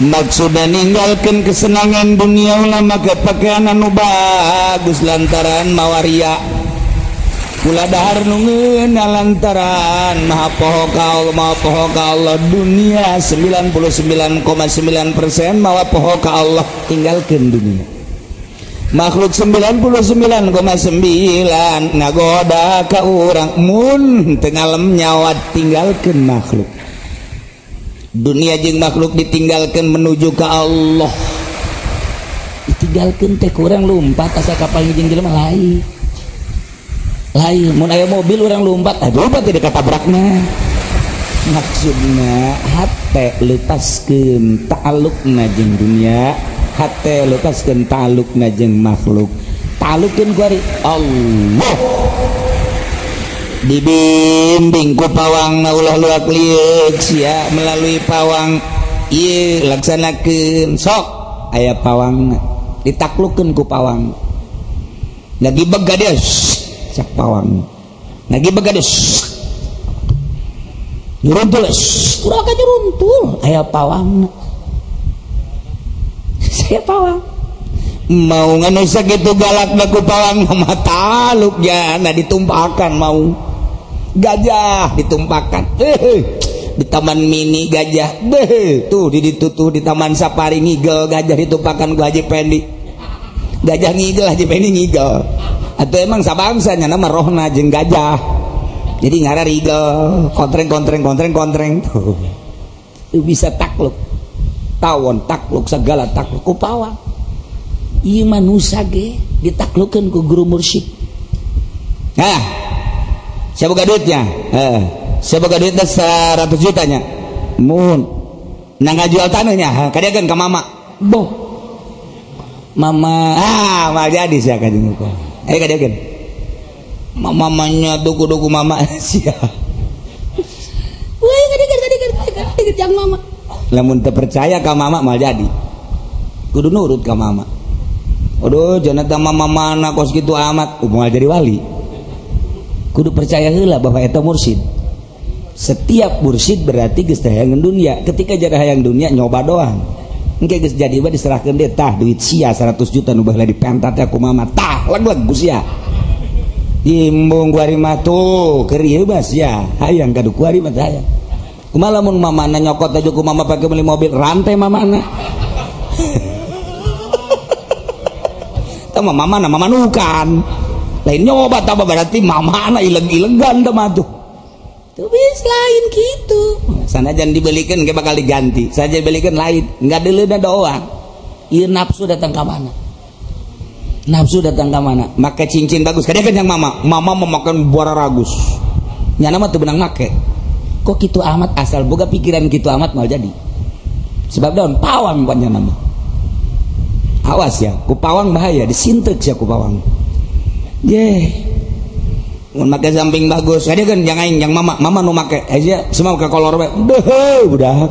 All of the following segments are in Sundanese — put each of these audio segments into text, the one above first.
maksudnya ninggalkan kesenangan dunia ulama kepakaian anu bagus lantaran mawaria kula dahar nungeun lantaran maha poho ka Allah dunia 99,9% mawa poho ka Allah tinggalkan dunia makhluk 99,9 ngagoda ka urang mun teu ngalem nyawa tinggalkan makhluk dunia jeung makhluk ditinggalkan menuju ke Allah ditinggalkan teh kurang lompat asa kapal jeung jelema lain mun aya mobil orang lompat lompat tidak katabrakna maksudna hate lepaskeun ta'alluqna jeung dunia hate lepaskeun ta'alluqna jeung makhluk ta'alluqkeun ku ari Allah dibimbing ku pawang ulah luak liuk sia melalui pawang ieu laksanakeun sok aya pawang ditaklukkeun ku pawang lagi begades sak pawang lagi begades nyuruntul urang ka nyuruntul aya pawang saya pawang mau nganu sakitu galakna ku pawang mah taluk jana ditumpakan mau gajah ditumpakan di taman mini gajah tuh di taman safari ngigel gajah ditumpakan ku Haji Pendi gajah ngigel Haji Pendi ngigel atau emang sabangsanya nama rohna jeung gajah jadi ngara rigel kontreng tuh bisa takluk tawon takluk segala takluk ku pawang ieu manusia ge ditaklukkeun ku guru mursyid siapa duitnya siapa duitnya 100 jutanya mun nang ngajual tanahnya kadiakeun ka mama boh mama mal jadi sia ka jeung ko kadiakeun mamanya duku mama sia woi kadiakeun jang mama lamun teu percaya ka mama mal jadi kudu nurut ka mama aduh jangan mama mana kos gitu amat mau jadi wali kudu percaya heula bahwa eta mursyid setiap mursyid berarti geus teh hayang dunia ketika jadi hayang dunia nyoba doang engke geus jadi mah diserahkeun deui tah duit sia 100 juta nu baheula dipentat ku mama tah leg-leg ku sia imbung ku ari mah tuh keur ieu mah sia hayang kadu ku ari mah hayang kumaha lamun mamana nyokot aja ku mama pake beli mobil rantai mamana tah mama nukan lain nyoba tambah berarti mama anak ileg-ilegan teman tuh bis lain gitu sana jangan dibelikan kayak bakal diganti saja dibelikan lain nggak dilihat doang iya nafsu datang ke mana make cincin bagus kadang kan yang mama memakan buara ragus nyana mah tuh benang make kok gitu amat asal boga pikiran gitu amat mau jadi sebab daun pawang buatnya nama awas ya ku pawang bahaya disintek ya ku pawang mun make samping bagus ada kan yang aing yang mama nu make aja semua ke kolor we budak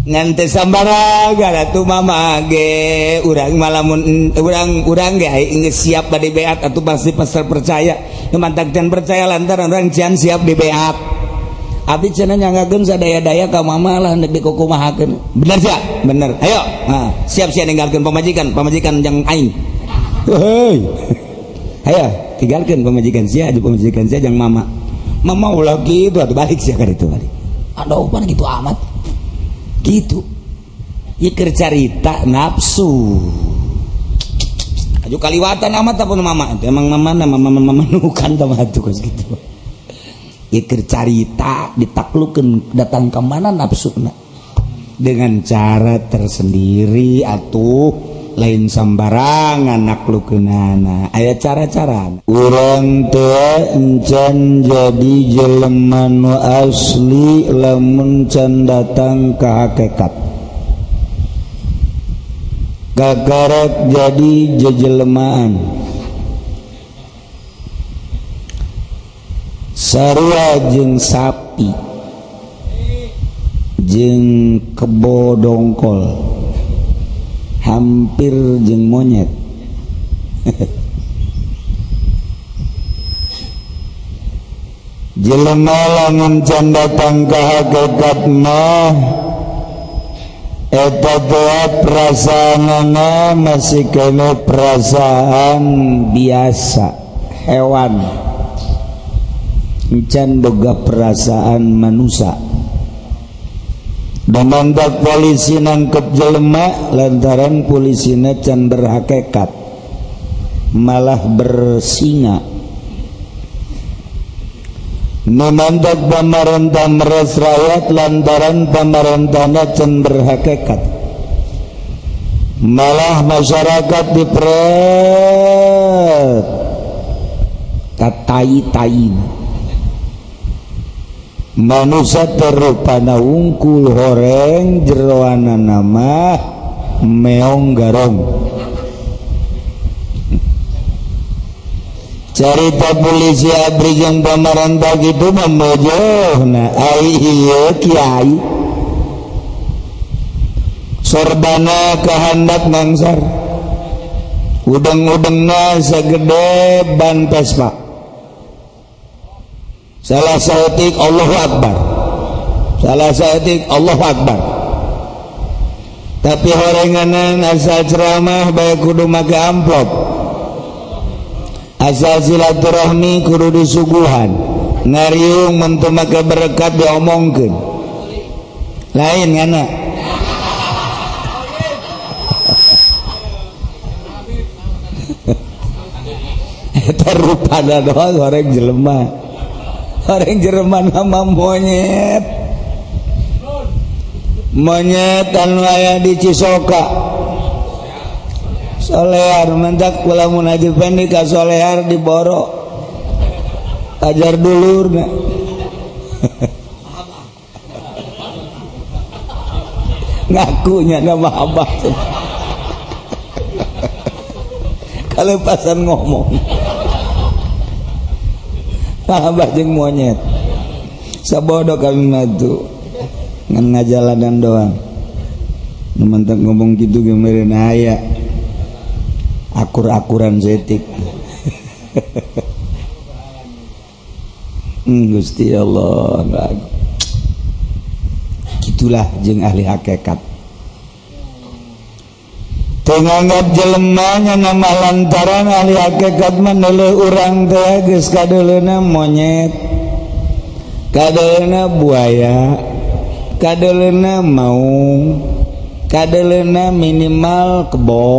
ngan teu sambaraga atuh mama ge urang malamun urang ge geus siap bade beat atuh pasti pasal percaya mantap can percaya lantaran urang can siap di beat abdi cenah nyangakeun sadaya-daya ka mama lah hendak dikukumahakeun bener sia bener ayo siap ninggalkeun pamajikan yang aing ayo tinggalkeun pamajikan sia jeung mama ulah kitu atuh balik sia ka ditu balik aduh pan gitu amat gitu ieu keur carita nafsu aju kaliwatan amat apa mama emang mama nukan tah atuh kos kitu ikir carita ditaklukkan datang ke mana nafsuna dengan cara tersendiri atuh lain sambarangan naklukkeunana aya cara-cara urang teh encan jadi jelema nu asli lamun can datang ka hakikat kakarak jadi jejelemaan sarua jeung sapi jeung kebo dongkol hampir jeung monyet jelema lamun can datang ka hakikat mah eta teh perasaanna masih kena perasaan biasa hewan, can boga perasaan manusia. Damandak polisi nangkep jelema lantaran polisina can berhakikat malah bersinga. Namandak pamarentah meres rakyat lantaran pamarentahna can berhakikat malah masyarakat diperet katai-tain. Manusia terupana wungkul horeng jeroana nama meong garong. Carita polisi abri yang pamarentah gitu memojohna ai ieu kiai sorbana kahandap ngangsar udeng-udengna sagede ban Vespa. Salah saeutik Allahu Akbar, salah saeutik Allahu Akbar. Tapi horenganan asal ceramah bae kudu make amplop, asal silaturahmi kudu disuguhan, ngariung mentu make berkat diomongkeun lain ngana. Eta rupana doang horeng jelema. Orang Jerman nama monyet anu aya di Cisoka solear mentak kula mun aja pendek ka solear di Boro ajar dulurna ngakunya nama abah kalepasan ngomong abah jeung monyet sabodo kami matu ngan ngajalanan doang mentak ngomong gitu ge meureun aya akur-akuran zetik. Gusti Allah gitulah jeung ahli hakikat tenganggap jelemanya nama lantaran ahli hakikat meneleh urang teh geus kadeleuna monyet, kadeleuna buaya, kadeleuna maung, kadeleuna minimal kebo.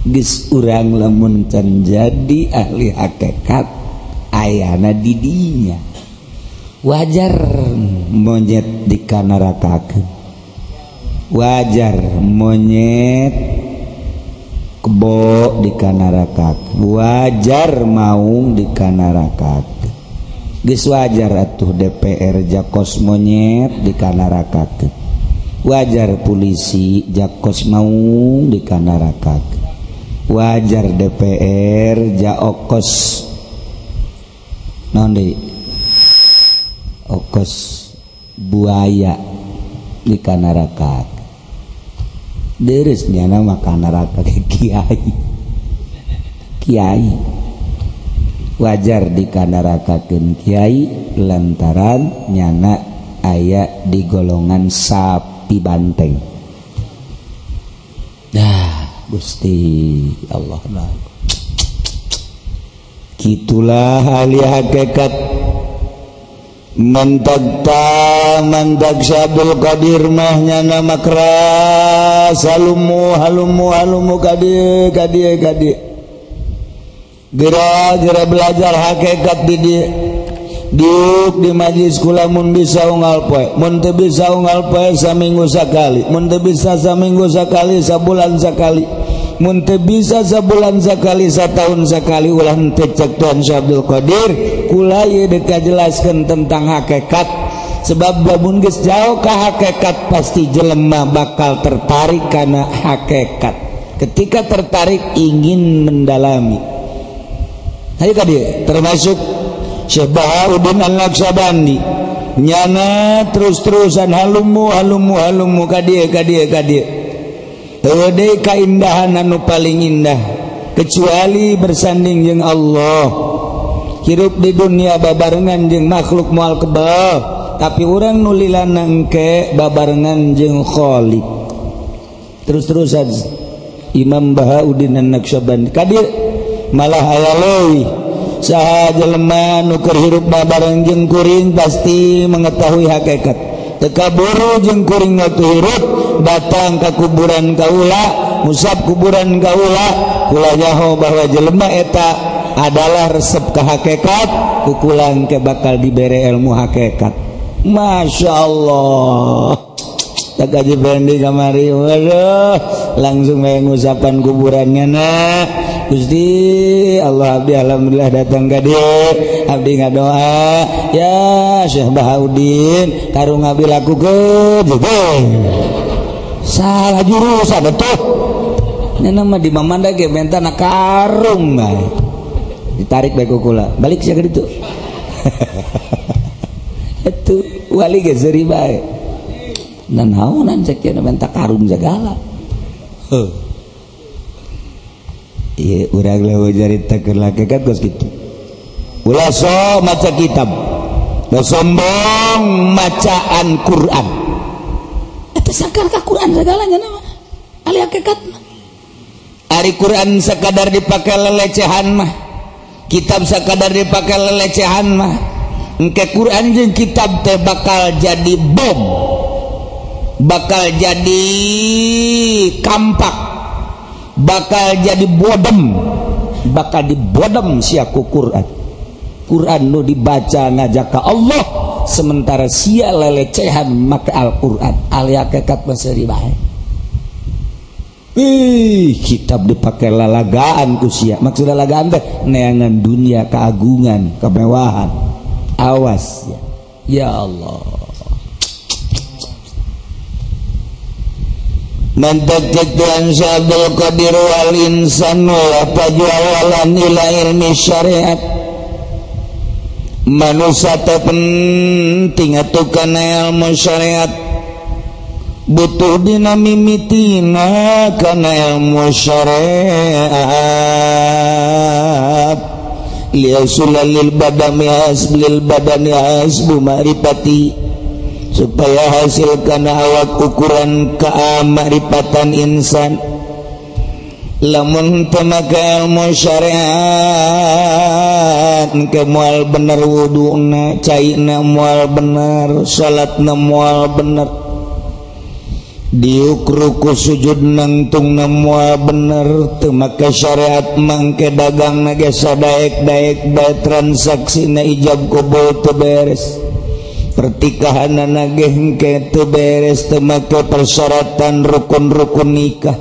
Geus urang lamun can jadi ahli hakikat ayana di dinya wajar monyet dikanarakakeun, wajar monyet kebo dikanarakat, wajar maung dikanarakat, geus wajar atuh DPR jakos monyet dikanarakat, wajar polisi jakos maung dikanarakat, wajar DPR jaokos naon deui okos buaya dikanarakat. Deres nyana makan neraka kiai wajar dikanarakakeun kiai lantaran nyana aya di golongan sapi banteng. Dah Gusti Allah gitulah ahli hakikat mantak Syabdul Qadir mah nyana makras halumu kadieu gera belajar hakikat di dieu diuk di majlis kula mun bisa unggal poe, mun teu bisa unggal poe saminggu sakali, mun teu bisa saminggu sakali sabulan sakali, mun teu bisa sabulan sakali satahun sakali ulah teu cek Tuan Syabdul Qadir kula ieu deuk kajelaskeun tentang hakikat. Sebab lamun geus jauh ka hakikat pasti jelema bakal tertarik kana hakikat. Ketika tertarik ingin mendalami. Hayu ka dieu termasuk Syekh Bahauddin Al-Naqsabandi nyana terus-terusan halumu ka dieu teu deui kaindahan anu paling indah kecuali bersanding jeung Allah. hirup di dunia babarengan jeung makhluk moal kebal tapi urang nulilan engke babarengan jeung khaliq terus-terusan Imam Bahauddin An-Naqsyabandi kadir malah aya leuwih saha jelema nu keur hirup babareng jeung kuring pasti mengetahui hakikat teka buru jeung kuring waktu hirup datang ke kuburan kaula musab kuburan kaula kula nyaho bahwa jelema eta adalah resep ke hakikat kukulang ke bakal dibere ilmu hakikat. Masya Allah tak kaji bendi kamari waduh langsung ngusapan kuburannya nah Gusti Allah abdi alhamdulillah datang ka dieu abdi ngadoa ya Syekh Bahauddin karung abdi lakukeun salah jurusan atuh nya mah di mamanda ge mentana karung bae ditarik bae ku kula balik sia ka ditu atuh wali ge seuri bae dan naonan cek ya minta karung segala iya urang lah jarita keur lakekat geus kitu ulah so maca kitab da sombong macaan Quran eta sakar ka Quran segalanya nama ali hakikat mah ari Quran sakadar dipake lelecehan mah kitab sakadar dipake lelecehan mah engke Quran jeung kitab teh bakal jadi bom bakal jadi kampak bakal jadi bodem bakal dibodem sia ku Quran nu dibaca ngajak ka Allah sementara sia lelecehan make Al-Quran ali hakikat mah seuri bae kitab dipake lalagaan ku sia maksud lalagaan teh neangan dunia keagungan kemewahan awas ya Allah mantajat Tuhan Syabdul Qadir wal insan wa tajwalan ila ilmi syariat manusia teh penting atuh kana ilmu syariat butuh dina mimitina kana ilmu syariat liyasulal badani hasbu ma'rifati supaya hasil kana awak ukuran ka'amarifatan insan lamun temaga ilmu syariat ke moal bener wuduna caina moal bener salatna moal bener diuk ruku sujud nangtungna moal bener temaga syariat mangke dagang na ge sadaek-daek bae transaksina ijab qabul teu beres pertikahan nage hengke teu beres teu make persyaratan rukun-rukun nikah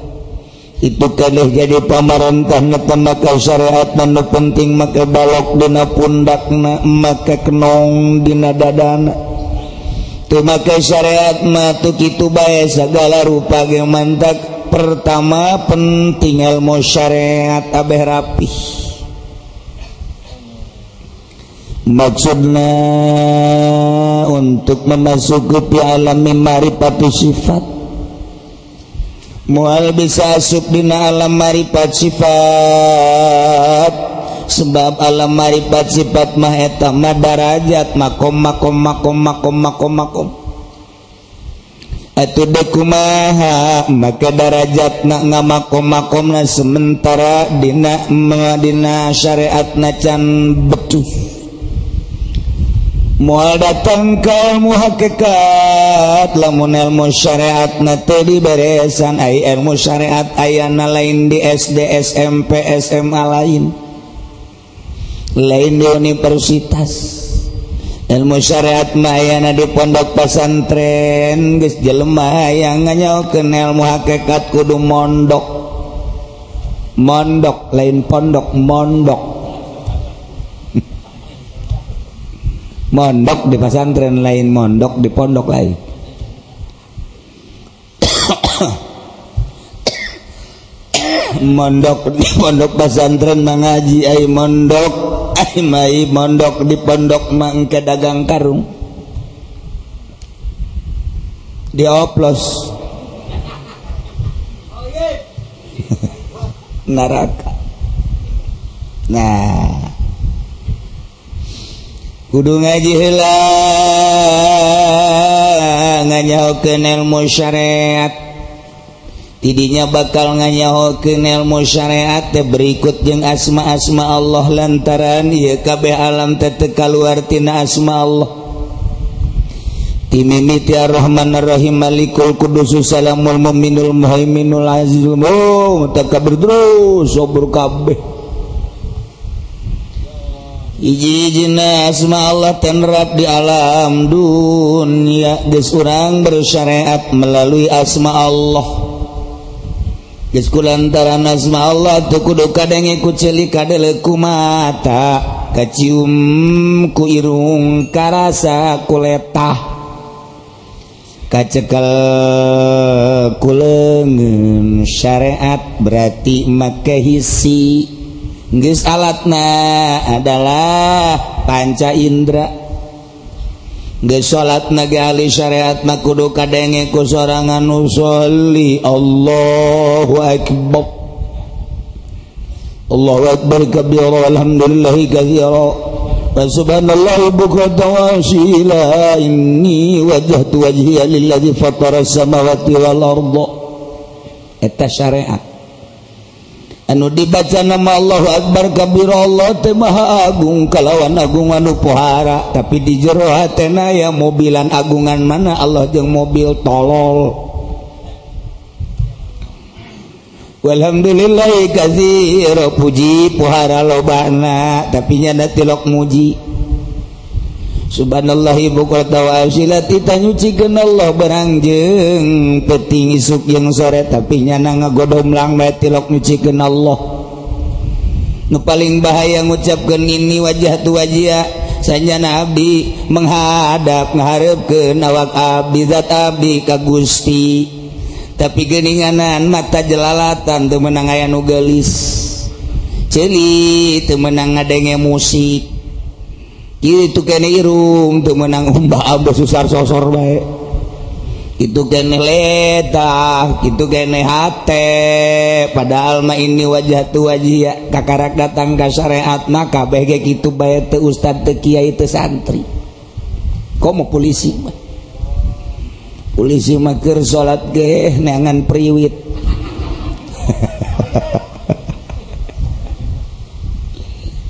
itu kalih jadi pamarentahna teu make syariat nu penting make balok dina pundakna make kenong dina dadana teu make syariat mah teu kitu bae sagala rupa ge mantak pertama penting ilmu syariat abeh rapih maksudna untuk memasuki alam marifat sifat mual bisa asup dina alam marifat sifat sebab alam marifat sifat mah eta mah darajat makom atuh deuk kumaha maka darajatna ngamakom-makomna sementara dina syariatna can betus moal datang ke ilmu hakikat lamun ilmu syariat teu diberesan ai ilmu syariat ayana lain di SD SMP SMA lain di universitas ilmu syariat mah ayana di pondok pesantren geus jelema hayang nganyaokeun ilmu hakikat kudu mondok lain pondok mondok di pesantren lain mondok di pondok lain mondok di pondok pesantren mengaji ai mondok ai mondok di pondok mangke dagang karung dioplos neraka nah kudu ngaji heula nganyahokeun ilmu syariat tidinya bakal nganyahokeun ilmu syariat teh berikut jeung asma-asma Allah lantaran ieu kabeh alam teh teu kaluar tina asma Allah timimiti ar-rahman ar-rahim malikul kudus salamul mu'minul muhaiminul azizul mutakabir terus sobur kabeh hiji-hijina asma Allah tenrap di alam dunia geus urang bersyariat melalui asma Allah geus kulantaran asma Allah teu kudu kadenge ku ceuli kadele ku mata kacium ku irung karasa ku letah kacekel ku leungeun syariat berarti make hisi geus alatna adalah panca indra geus salatna ge ahli syariat mah kudu kadenge ku sorangan nu sholli Allahu akbar Allahu akbar kabira walhamdulillahi katsira wa subhanallahi bukratan wa asila inni wajjahtu wajhiya lilladzi fatara as-samawati wal arda eta syariat anu dibaca nama Allahu akbar kabira Allah teh maha agung kalawan agung anu pohara tapi di jero hatena ya mobilan agungan mana Allah jeung mobil tolol walhamdulillahi katsira puji pohara lobana tapi nya tilok muji subhanallahi bukratan wa asila tita nyucikeun Allah berangjeng peuting isuk jeung sore tapi nyana ngagodomlang bae tilok nyucikeun Allah nu paling bahaya ngucapkeun ini wajah tu wajia sanjana abdi menghadap ngahareupeun awak abdi zat abdi ka Gusti tapi geuninganan mata jelalatan teu meunang aya nu geulis ceuli teu meunang ngadenge musik itu kene irung teu meunang umbah abah susar sosor bae itu kene letah itu kene hate padahal mah ini wajah tu wajia kakarak datang ka syariat mah kabeh ge kitu bae teu ustad teu kiai teu santri komo polisi mah keur salat ge neangan priwit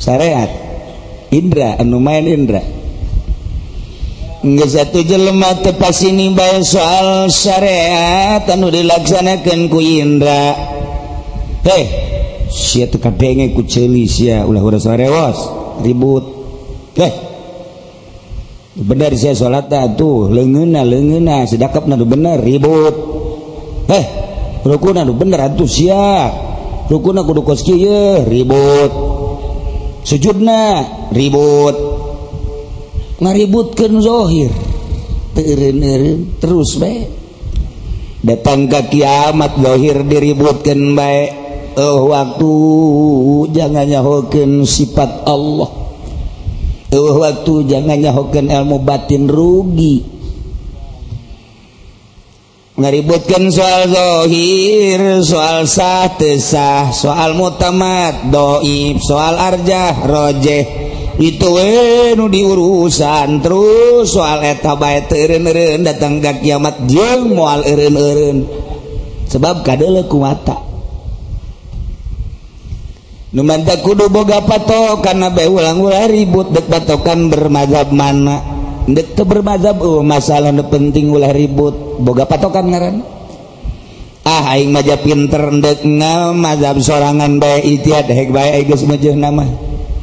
syariat indra anu main indra geus atuh jelema teu pasini bae soal syariat anu dilaksanakeun ku indra sia teu kadenge ku ceuli sia ulah urang sarewos ribut bener sia salat atuh leungeunna sedekapna nu bener ribut rukuna nu bener atuh sia rukuna kudu kos kieu ribut sujudna ribut ngaributkeun zahir teureun-eureun terus bae datang ka kiamat zahir diributkeun bae waktu jangan nyahokeun sifat Allah waktu jangan nyahokeun ilmu batin rugi ngaributkeun soal zahir soal sah teu sah soal mutamad dhaif soal arjah rajih itu nu diurusan terus soal eta bae teu eureun-eureun datang ka kiamat jeung moal eureun-eureun sebab kadeuleu ku mata nu mantap kudu boga patokan bae ulang-ulang ribut dek patokan bermadzhab mana dek teu bermadzhab masalah nu penting ulah ribut boga patokan ngaran aing mah pinter dek ngamadzhab sorangan bae ijtihad hek bae geus meujeunna mah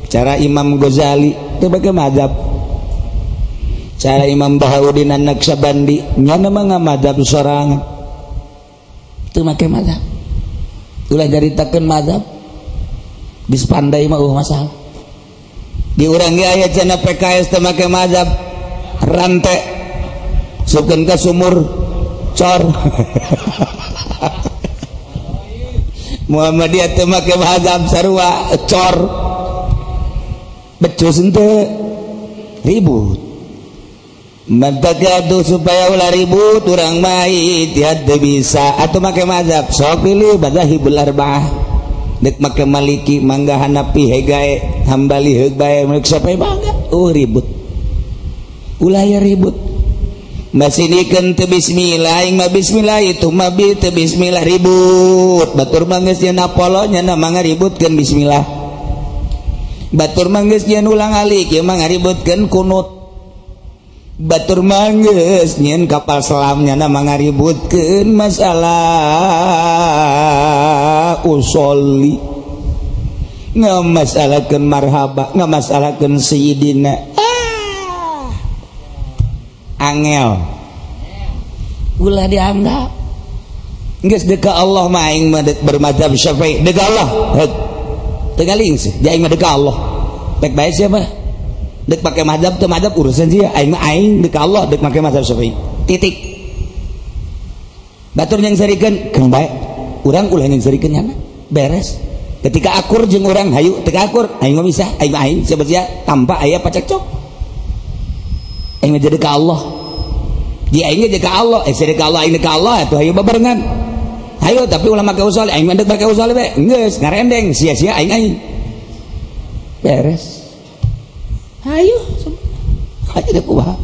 cara Imam Ghazali teu bage madzhab cara Imam Bahauddin An-Naqsyabandi nya mah ngamadzhab sorangan teu make madzhab ulah jaritakeun madzhab geus pandai mah masalah di urang ge aya cenah PKS teu make madzhab rante supkeun ka sumur cor Muhammadiyah teu make madzhab sarua cor becus henteu ribut mantagadu supaya ulah ribut urang mah ijtihad teu bisa atuh make madzhab sok pilih madzhabul arba'ah dek make Maliki mangga Hanafi hegae Hambali hegae meuk sapoe mangga ribut ulah ya ribut masinikan teu bismillah aing mah bismillah itu mah teu bismillah ribut batur manggeus nya napolonya na mangga ributkeun bismillah batur manggeus nya ulang alik ieu mah ngaributkeun kunut batur manggeus nyen kapal selamnya na mangga ributkeun masalah usolli ngamasalahkeun marhaba ngamasalahkeun sayyidina angel ulah dianggap geus deka Allah mah aing mah bermadzhab Syafi'i deka Allah teugaling sih aing mah deka Allah pek bae siapa dek pakai mazhab teu mazhab urusan dia aing mah aing deka Allah dek make mazhab Syafi'i titik batur yang sarikeun keung bae urang ulah yang sarikeun nya beres ketika akur jeung urang hayu teu akur aing mah bisa aing mah aing siapa sia tanpa aya pacekcok aing jadi ka Allah dia aing jadi ka Allah jadi ka Allah aing ka Allah atuh hayu babarengan hayu tapi ulah make usul aing mah make usul we geus ngarendeng sia-sia aing beres hayu dek kumaha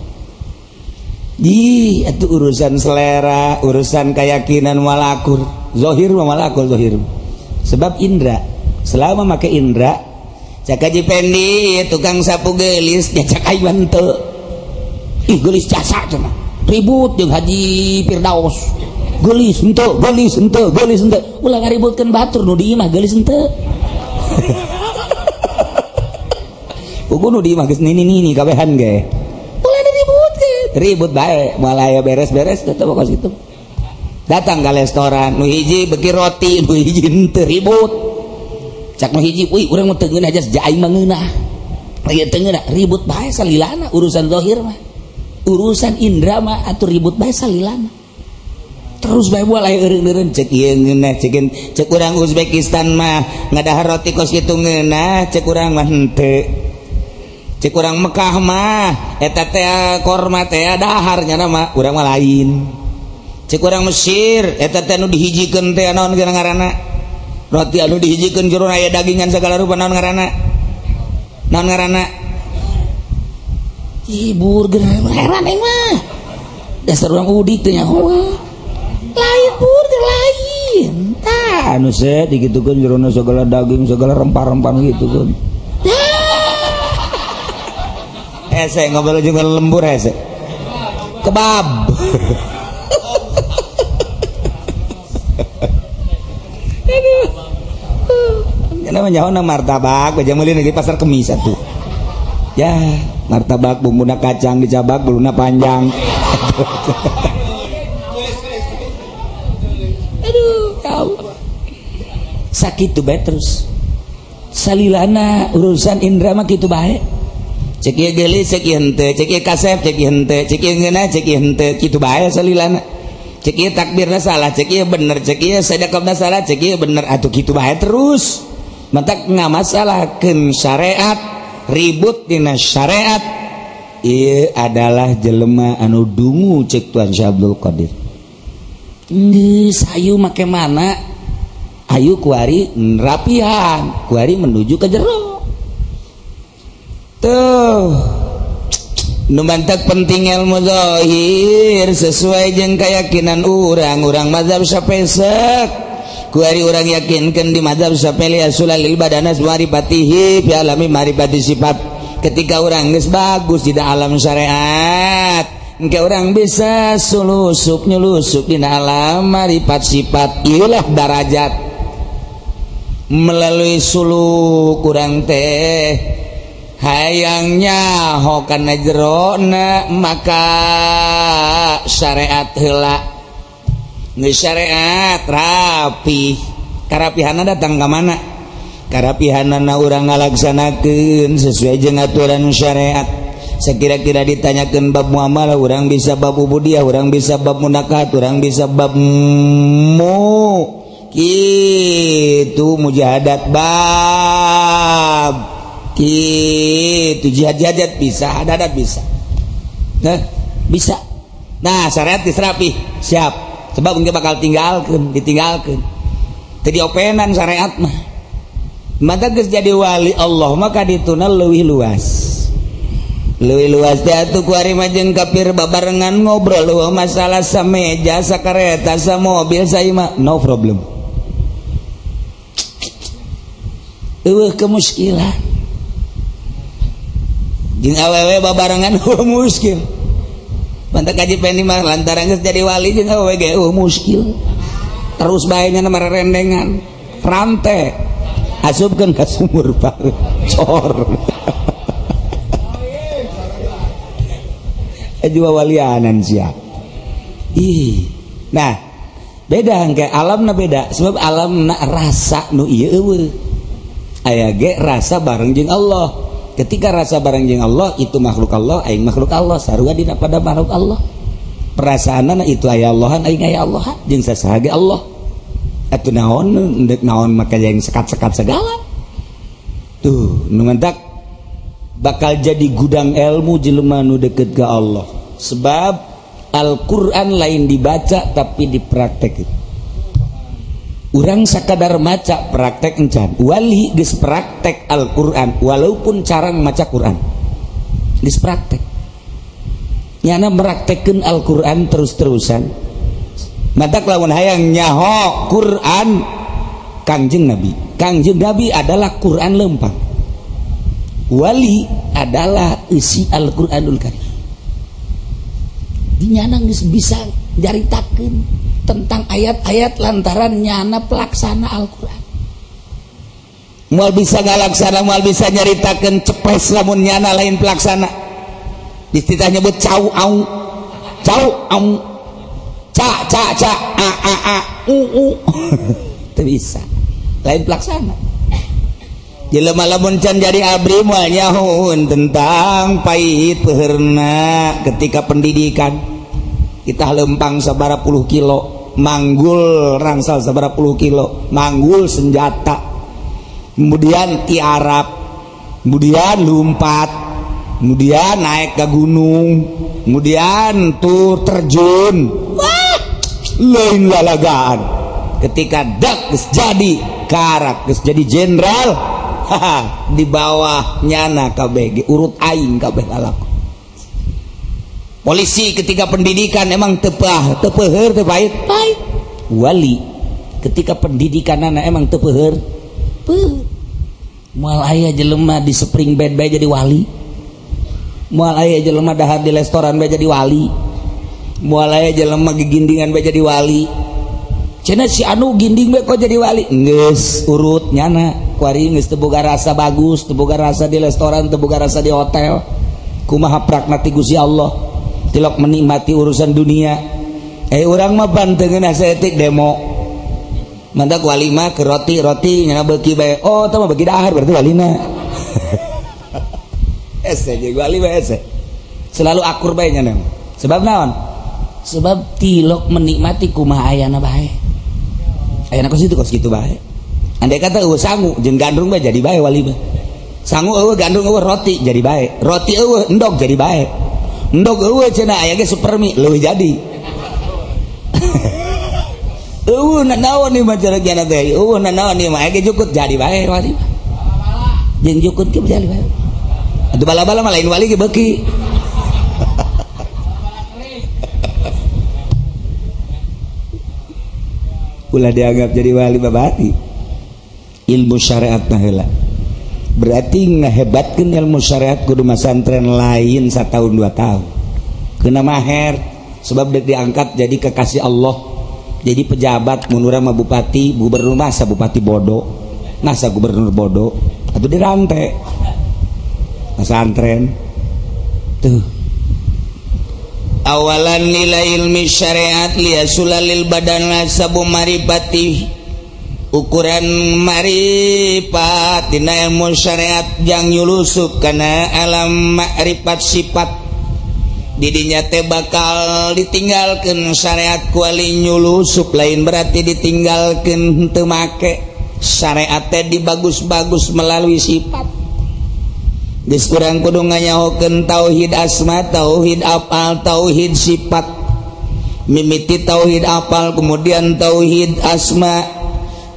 di atuh urusan selera urusan keyakinan walakur zahir mah walakur zahir sebab indra selama make indra cak Haji Pendi tukang sapu geulis cak aing teu ih gelis jasa cenah ribut jeung Haji Firdaus gelis henteu ulah ngaributkeun batur nu di imah gelis henteu kudu nu di imah geus nini kabehan ge ulah diributkeun ribut bae moal aya beres-beres teh pokos kitu datang ka restoran nu hiji beki roti nu hiji henteu ribut cak nu hiji euy urang mah teu ngeunah aja aing mah ngeunah ieu teu ngeunah ribut bae salilana urusan zahir mah urusan indra mah atuh ribut bae salilana terus bae moal aya eureun-eureun cek ieu ngeunah cek urang Uzbekistan mah ngadahar roti kos kitu ngeunah cek urang mah henteu cek urang Mekah mah eta teh korma teh daharnya mah urang mah lain cek urang Mesir eta teh anu dihijikeun teh naon ngaranna roti anu dihijikeun jero aya dagingan sagala rupa naon ngaranna burger heran aing mah dasar urang udik teh nyaho lain burger lain tah anu set digitukeun jerona sagala daging sagala rempah-rempah gitu kan hese ngobrol jeung lembur hese kebab kenapa nyaho martabak baja meuli di pasar Kemis atuh ya martabak bumbuna kacang dicabak buluna panjang aduh ya Allah sakitu bae terus salilana urusan indra mah kitu bae cek ieu geulis cek ieu henteu cek ieu kasep cek ieu henteu cek ieu ngeunah cek ieu henteu kitu bae salilana cek ieu takbirna salah cek ieu bener cek ieu sedekahna salah cek ieu bener atuh kitu bae terus mantak ngamasalahkeun syariat ribut dina syariat ieu adalah jelema anu dungu cek Tuan Syekh Abdul Qadir geus hayu make mana hayu kuari rapihan kuari menuju ke jero tuh nu mantak penting ilmu zahir sesuai jeung keyakinan urang mazhab Syafi'i kuari orang yakinkan di mazhab Syafi'i sulalil badanas marifatihi fi alami marifati sifat ketika orang geus bagus di alam syariat engke orang bisa nyulusup di alam marifat sifat ieulah darajat melalui suluk urang teh hayangnya hokana jerona maka syariat heula geus syariat rapi karapihanna datang ka mana karapihanna urang ngalaksanakeun sesuai jeung aturan syariat sakira-kira ditanyakeun bab muamalah urang bisa bab ubudiyah urang bisa bab munakat urang bisa bab kitu mujahadat bab kitu jihad bisa adat bisa bisa nah syariat geus rapi siap sebab engke bakal ditinggalkeun teu diopenan syariat mah mata geus jadi wali Allah maka dituna leuwih luas leuwih luas teh atuh ku ari mah jeung kafir babarengan ngobrol masalah sameja sakareta sa mobil saima no problem. Eueuh kemuskilan jeung awewe babarengan muskil. Mantap kaji pendi mah lantaran geus jadi wali jeung awewe ge muskil. Terus bae nya marerendengan rante asupkeun ka sumur Pak cor. Juga walianan sia. Nah, beda engke alamna beda sebab alamna rasa nu ieu eueuh. Aya ge rasa bareng jeung Allah. Ketika rasa bareng jeung Allah itu makhluk Allah, aing makhluk Allah, sarua dina pada makhluk Allah. Perasaanna itu aya Allahan, aing aya Allahan, jeung sasaha ge Allah. Atuh naon endek naon maka yang sekat-sekat segala. Tuh, nu mentak bakal jadi gudang ilmu jelema nu deukeut ka Allah. Sebab Al-Qur'an lain dibaca tapi dipraktek. Urang sakadar maca praktek encan. Wali geus praktek Al-Qur'an walaupun carang maca Qur'an. Geus praktek. Nyana meraktekeun Al-Qur'an terus-terusan. Matak lamun hayang nyaho Qur'an Kangjeng Nabi. Kangjeng Nabi adalah Qur'an lempang. Wali adalah isi Al-Qur'anul Karim. Nyana geus bisa jaritakeun tentang ayat-ayat lantaran nyana pelaksana Al-Qur'an. Moal bisa ngalaksana, moal bisa nyaritakeun cepes lamun nyana lain pelaksana. Istilah nyebut cau au. Cau au. Ca ca ca a teu bisa. Lain pelaksana. Jelema lamun can jadi abri moal nyahoun tentang pahit peurna ketika pendidikan. Kita lempang sabaraha puluh kilo, manggul rangsal sabaraha puluh kilo, manggul senjata. Kemudian tiarap, kemudian lumpat, kemudian naik ke gunung, kemudian tuh terjun. Wah, lain lalagaan. Ketika dak geus jadi karak, geus jadi jenderal, di bawah nyana kabeh urut aing kabeh lalaku. Polisi ketika pendidikan emang tepah tepeuheur teu pahit. Wali ketika pendidikan anak emang tepeuheur moal aya jelema di spring bed bae jadi wali, moal aya jelema dahar di restoran bae jadi wali, moal aya jelema gigindingan bae jadi wali. Cenah si anu ginding bae kok jadi wali, geus urut nyana kuari geus teu boga rasa bagus, teu boga rasa di restoran, teu boga rasa di hotel. Kumaha prakna ti Gusti Allah tilok menikmati urusan dunia. Urang mah bantengeun asetik demo. Mantak wali mah ke roti nyana beuki bae. Oh, teh mah beuki dahar berarti walina. Ese jeung wali bae ese. Selalu akur bae nyana. Sebab naon? Sebab tilok menikmati kumaha ayana bae. Ayana kos kitu bae. Andai kata eueuh sangu jeung gandrung bae jadi bae wali bae. Sangu eueuh gandrung eueuh roti jadi bae. Roti eueuh endog jadi bae. Endog eueuh cenah aya ge supermi leuwih jadi. Eueuh nanaon ieu mah cara kiana teh. Eueuh nanaon ieu mah aya ge jukut jadi bae wali. Jeung jukut ge jadi bae. Atuh bala-bala mah lain wali ge beuki. Ulah dianggap jadi wali babati. Ilmu syariat mah heula. Berarti ngahebatkeun ilmu syariat kudu masantren lain 1 tahun 2 tahun. Keuna maher sebab dek diangkat jadi kekasih Allah. Jadi pejabat mun urang mah bupati, gubernur masa bupati bodoh. Masa gubernur bodoh atuh dirante. Masantren. Tuh. Awalan nilai ilmi syariat liasulalil badan sabu maripati. Ukuran marifat dina ilmu syariat yang nyulusup kana alam makrifat sifat didinya teh bakal ditinggalkeun syariat kuali nyulusup lain berarti ditinggalkeun teu make syariat teh dibagus-bagus melalui sifat. Geus kurang kudu nganyahokeun tauhid asma, tauhid afal, tauhid sifat. Mimiti tauhid afal kemudian tauhid asma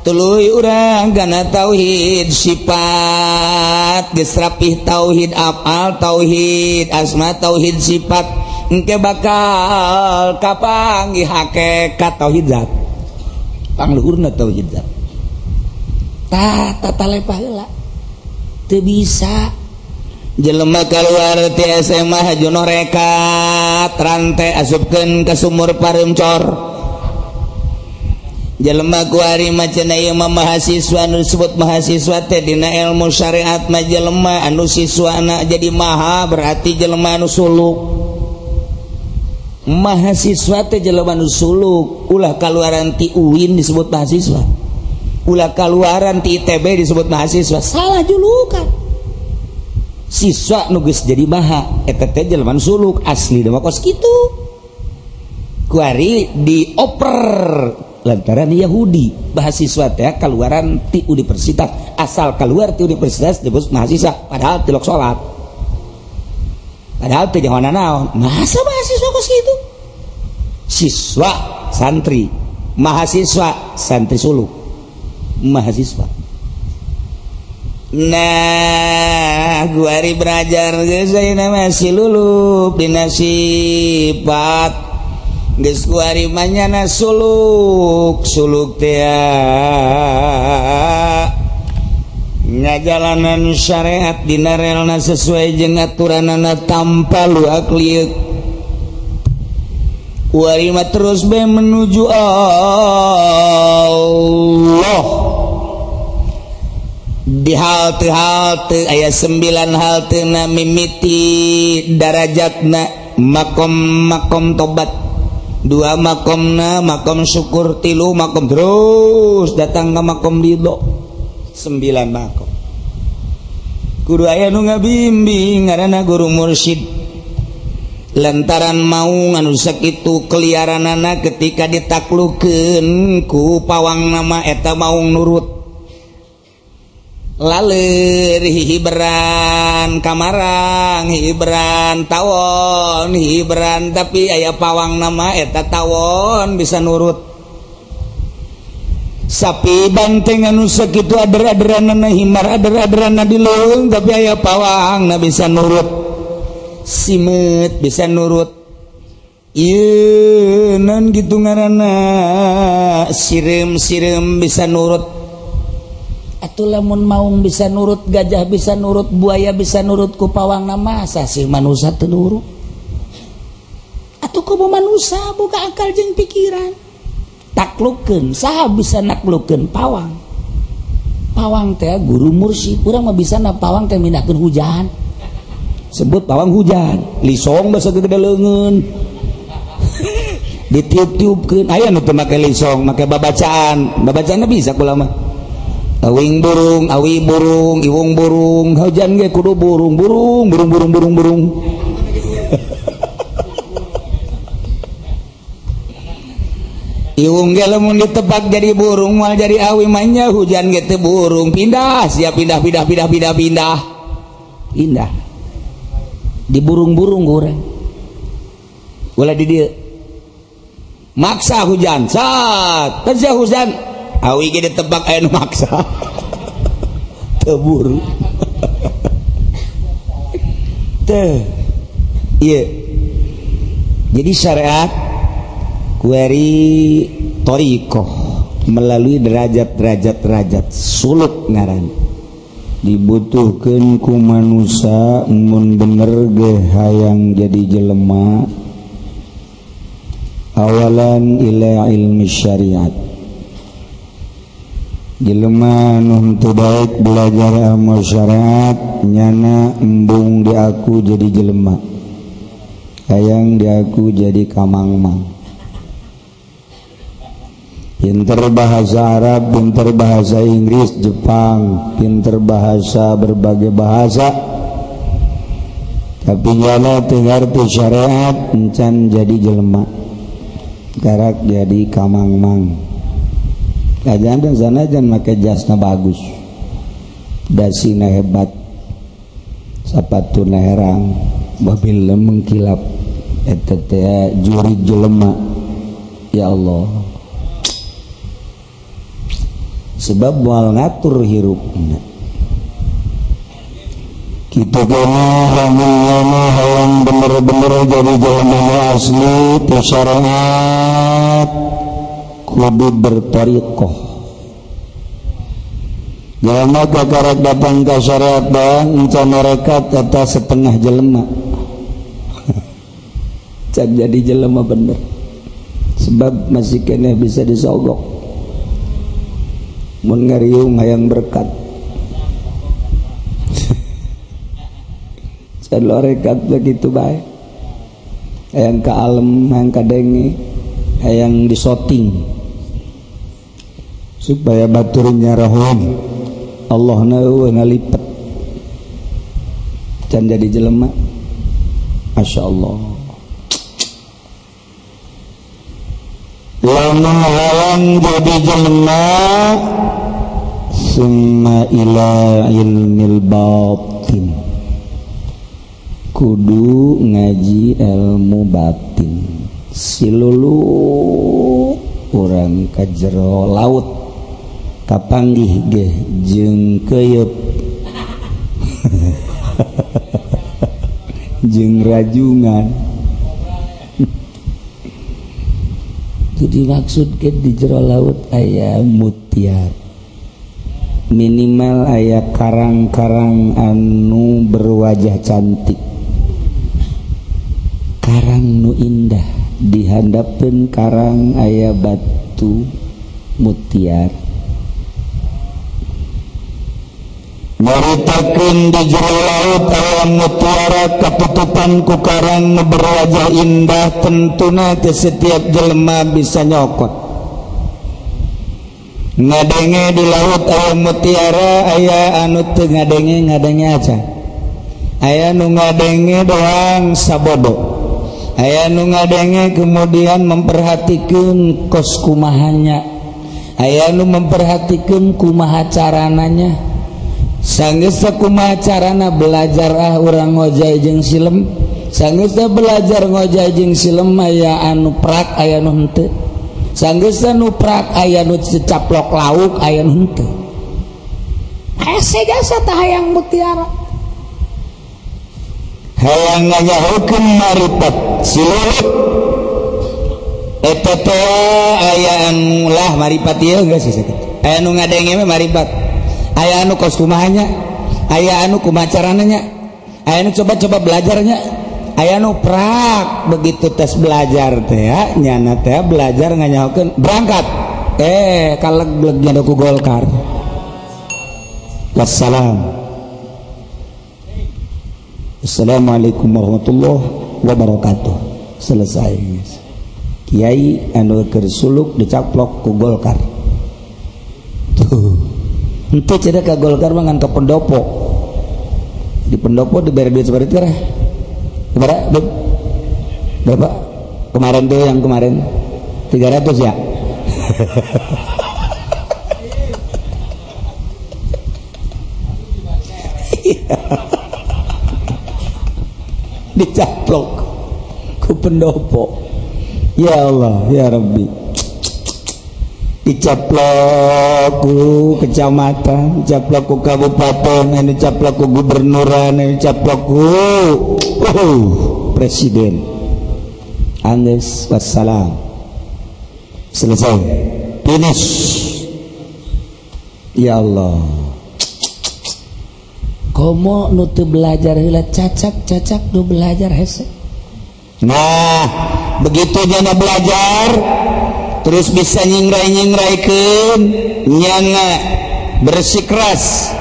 tuluy urang kana tauhid sifat geus rapih tauhid afal tauhid asma tauhid sifat engke bakal kapanggih hakikat tauhid zat pangluhurna tauhid zat tata lepah heula teu bisa jelema kaluar ti SMA hajono rekat rante asupkeun ka sumur pareumcor jelema kuari macana ieu mah mahasiswa anu disebut mahasiswa teh dina ilmu syariat mah jelema anu siswana jadi maha berarti jelema anu suluk mahasiswa teh jelema anu suluk ulah kaluaran ti UIN disebut mahasiswa ulah kaluaran ti ITB disebut mahasiswa salah julukan siswa nu geus jadi maha eta teh jelema anu suluk asli mah kos kitu kuari dioper lantaran Yahudi mahasiswa teh keluaran ti universitas asal keluar ti universitas disebut mahasiswa padahal tilok salat padahal teh jangan naon masa mahasiswa kos gitu siswa santri mahasiswa santri suluk mahasiswa nah guari belajar geus ayeuna masih lulup dina sifat geus kuari manyana suluk teh ngajalanan syariat dina relna sesuai jeung aturanana tanpa luak liuk kuari mah terus bae menuju Allah di halte aya 9 halteuna mimiti darajatna makom tobat 2 makomna makom syukur 3 makom terus datang ke makom ridho 9 makom kudu aya nu ngabimbing ngaranna guru mursyid lantaran mau anu sakitu keliaranana ketika ditaklukeun ku pawang nama eta mau nurut laler hiberan kamarang hiberan tawon hiberan tapi aya pawang nama eta tawon bisa nurut sapi banteng anu sakitu ader-aderanna himar ader-aderanna di leung tapi aya pawang na bisa nurut simet bisa nurut ieu non gitu ngaranna sirem bisa nurut atuh lamun maung bisa nurut gajah bisa nurut buaya bisa nurut ku pawang nama asa sih manusia teu nurut atuh kudu manusia boga akal jeung pikiran taklukkeun saha bisa naklukkeun pawang teh guru mursyid urang mah bisa na pawang teh mindahkeun hujan sebut pawang hujan lisong basa gede leungeun ditiup-tiupkeun aya nu teu make lisong make babacaanna bisa kula mah awi burung, iwung burung, hujan ge kudu burung. Iwung ge lamun ditebak jadi burung, moal jadi awi manya hujan ge teu burung, pindah, siap pindah. Pindah. Di burung-burung goreng. Ulah di dieu. Maksa hujan, sat, kerja hujan. Awi ge ditebak aya nu maksa teburu teh ieu jadi syariat kuari thariqah melalui derajat suluk ngaran dibutuhkeun ku manusia mun bener ge hayang jadi jelema awalan ila ilmi syariat jelema nu teu baik belajar ilmu syariat nyana embung di aku jadi jelema hayang di aku jadi kamangmang pinter bahasa Arab pinter bahasa Inggris Jepang pinter bahasa berbagai bahasa tapi nyana teu ngarti syariat encan jadi jelema karak jadi kamangmang kajian dan sanajan make jasna bagus dasina hebat sapatuna herang babil mengkilap eta teh juri jelema ya Allah sebab moal ngatur hirupna kita kena yang bener-bener jadi jelema asli tu syariat kudu bertariqah. Jelema kakarek datang ke syariat dan encan mereka kata setengah jelema cak jadi jelema bener sebab masih kena bisa disogok mun ngariung hayang berkat can rekat begitu baik hayang ka alem hayang ka denge hayang disoting supaya baturnya rahon Allah ngalipet can jadi jelema Masya Allah. Lamun hayang jadi jelema summa ila ilmil batin kudu ngaji ilmu batin silulu urang ka jero laut kapanggih ge jeung keuyeub jeung rajungan itu dimaksudkeun di jero laut aya mutiara minimal aya karang-karang anu berwajah cantik karang nu indah dihandapkeun karang aya batu mutiara nyaritakeun di jero laut aya mutiara katutupan ku karang nu berwajah indah tentuna teu setiap jelema bisa nyokot ngadenge di laut aya mutiara aya anu teu ngadenge aja aya nu ngadenge doang sabodo aya nu ngadenge kemudian memperhatikeun kos kumahanya aya nu memperhatikeun kumaha carananya sanggeus kumaha carana belajar urang ngojay jeung silem sanggeus belajar ngojay jeung silem aya anu prak aya nu henteu sanggeus nu prak aya nu caplok lauk aya nu henteu hese jasa tah hayang mutiara hayang nganyahokeun marifat silurit eta teh aya anu lah marifat ieu geus sakitu aya nu ngadenge mah marifat aya anu kos kumahanya aya anu kumaha carananya aya anu coba-coba belajarnya aya nu prak begitu tes belajar teh ya nyana teh belajar nganyahokeun berangkat kaleg-legnya ku Golkar wassalam. Assalamualaikum warahmatullahi wabarakatuh. Selesai Kiai anu keur suluk dicaplok ku Golkar tuh henteu cenah ka Golkar mah ngan ka pendopo di pendopo diberi duit sabaraha teh berapa kemarin tuh yang kemarin 300 ya dicaplok ku pendopo ya Allah ya Rabbi dicaplok ku kecamatan dicaplok ku kabupaten dicaplok ku gubernuran dicaplok ku presiden anggeus wassalam selesai finish ya Allah komo nu teu belajar heula cacak nu belajar hese nah begitu nya belajar terus bisa nyingrai-nyingraikeun nyana bersikeras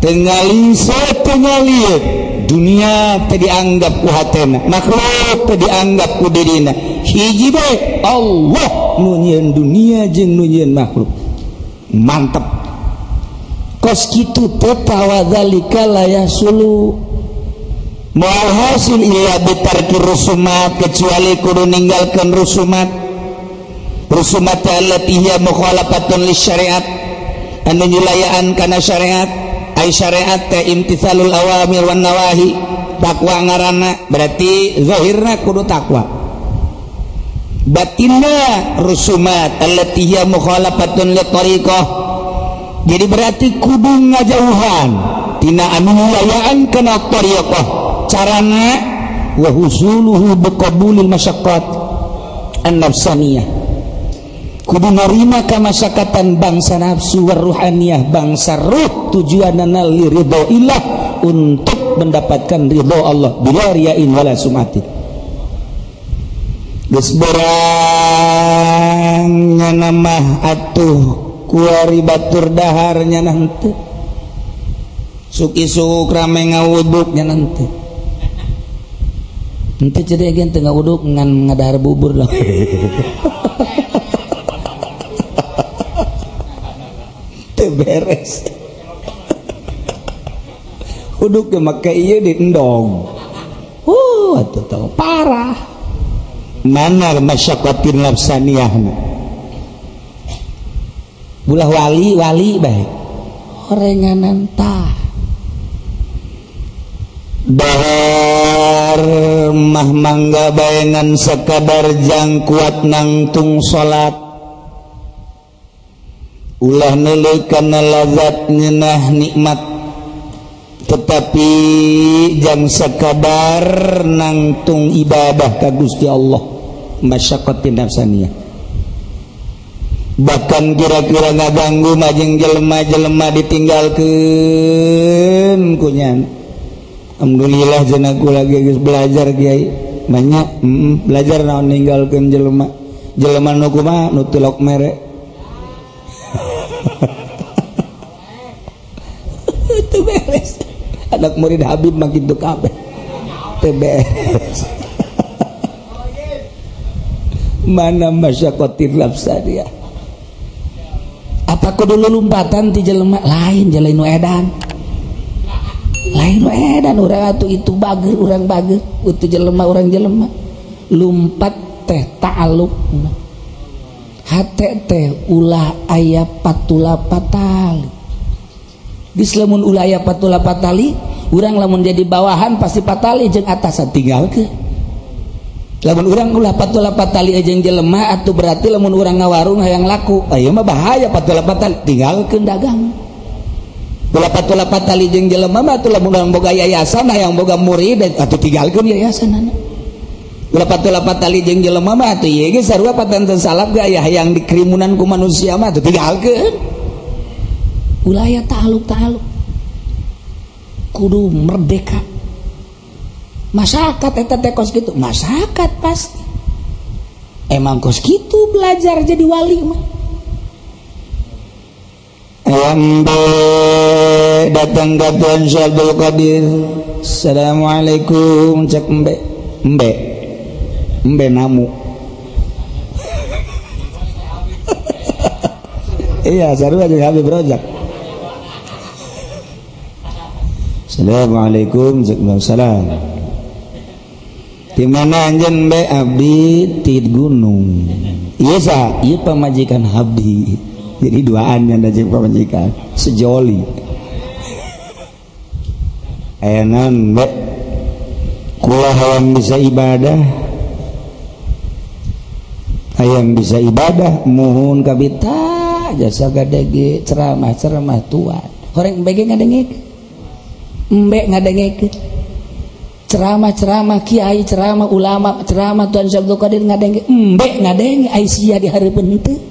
tengali satengalieu dunia teu dianggap ku hatena makhluk teu dianggap ku dirina hiji bae Allah nu nyieun dunia jeung nu nyieun makhluk mantep kos kitu teh tawadalika layasulu moal hasil illa bitarki rusumat kecuali kudu ninggalkeun rusumat allati hiya mukhalafatun lisyariat anu nyulayaan kana syariat ai syariat teh imtithalul awamir wan nawahi takwa ngaranna berarti zahirna kudu takwa batinna rusumat allati hiya mukhalafatun li tariqah Jadi berarti kudu ngajauhan tina anu layaan kana tariqah carana wa husuluhu biqabulil masyaqqat an-nafsaniyah kudu narima ka masyakatan bangsa nafsu war ruhaniyah bangsa ruh tujuanna li ridho ilah untuk mendapatkan ridho Allah bila riyain wala sumatin geus berang nyana mah atuh kuari batur daharnya nanti suki-suk rame ngawuduknya nanti jadi agen tengah wuduk ngan ngadahar bubur lah beres wuduk make iya di endong atuh tahu parah mana masyaqatin nafsaniyahna bulah wali baik orenganan tah dahar mah mangga bayangan sekadar jang kuat nangtung salat ulah neuleukeun lazat nyeunah nikmat tetapi jang sekadar nangtung ibadah ka Gusti Allah masyaqatin nafsaniyah bahkan kira-kira ngaganggu majeng jelema-jelema ditinggalkeun kunyan alhamdulillah cenah kula geus belajar kiai banyak belajar naon ninggalkeun jelema nu kumaha nu tilok mere teu beres anak murid Habib mah kitu kabeh teu beres mana masyaqatin nafsaniyah apa kudu lompatan ti jelema lain jalan nu edan urang atuh itu bager urang bager utuh jelema urang jelema lumpat teh ta'alluq hate teh ulah aya patula patali geus lamun ulah aya patula patali urang lamun jadi bawahan pasti patali jeung atasan tinggalkeun lamun urang ulah patula patali jeung jelema atuh berarti lamun urang ngawarung hayang laku aya mah bahaya patula patali tinggalkeun dagang ulah patula patali jeung jelema mah atuh lamun urang boga yayasan hayang boga murid atuh tinggalkeun yayasanana ulah patula patali jeung jelema mah atuh ieu ge sarua patanten salap ge aya hayang dikrimunan ku manusia mah atuh tinggalkeun ulah aya ta'alluq kudu merdeka masyarakat eta teh kos kitu masyarakat pasti emang kos kitu belajar jadi wali mah Ambe datang ke Tuan Syekh Abdul Qadir. Assalamualaikum cek Mbe namu. Iya, sarua jeung Habib Rojak. Assalamualaikum cek salam. Di mana anjeun Mbe abdi ti gunung. Ieu sa, ieu pamajikan abdi. Jadi duaan yang dari pemajikan sejoli ayanan mbak kula hayang bisa ibadah muhun kabita jasa gadege ceramah tuan orang mbak ngadengek ceramah kiai ceramah ulama ceramah Tuan Syekh Abdul Qadir ngadengek mbak ngadengek Aisyah di hari pentu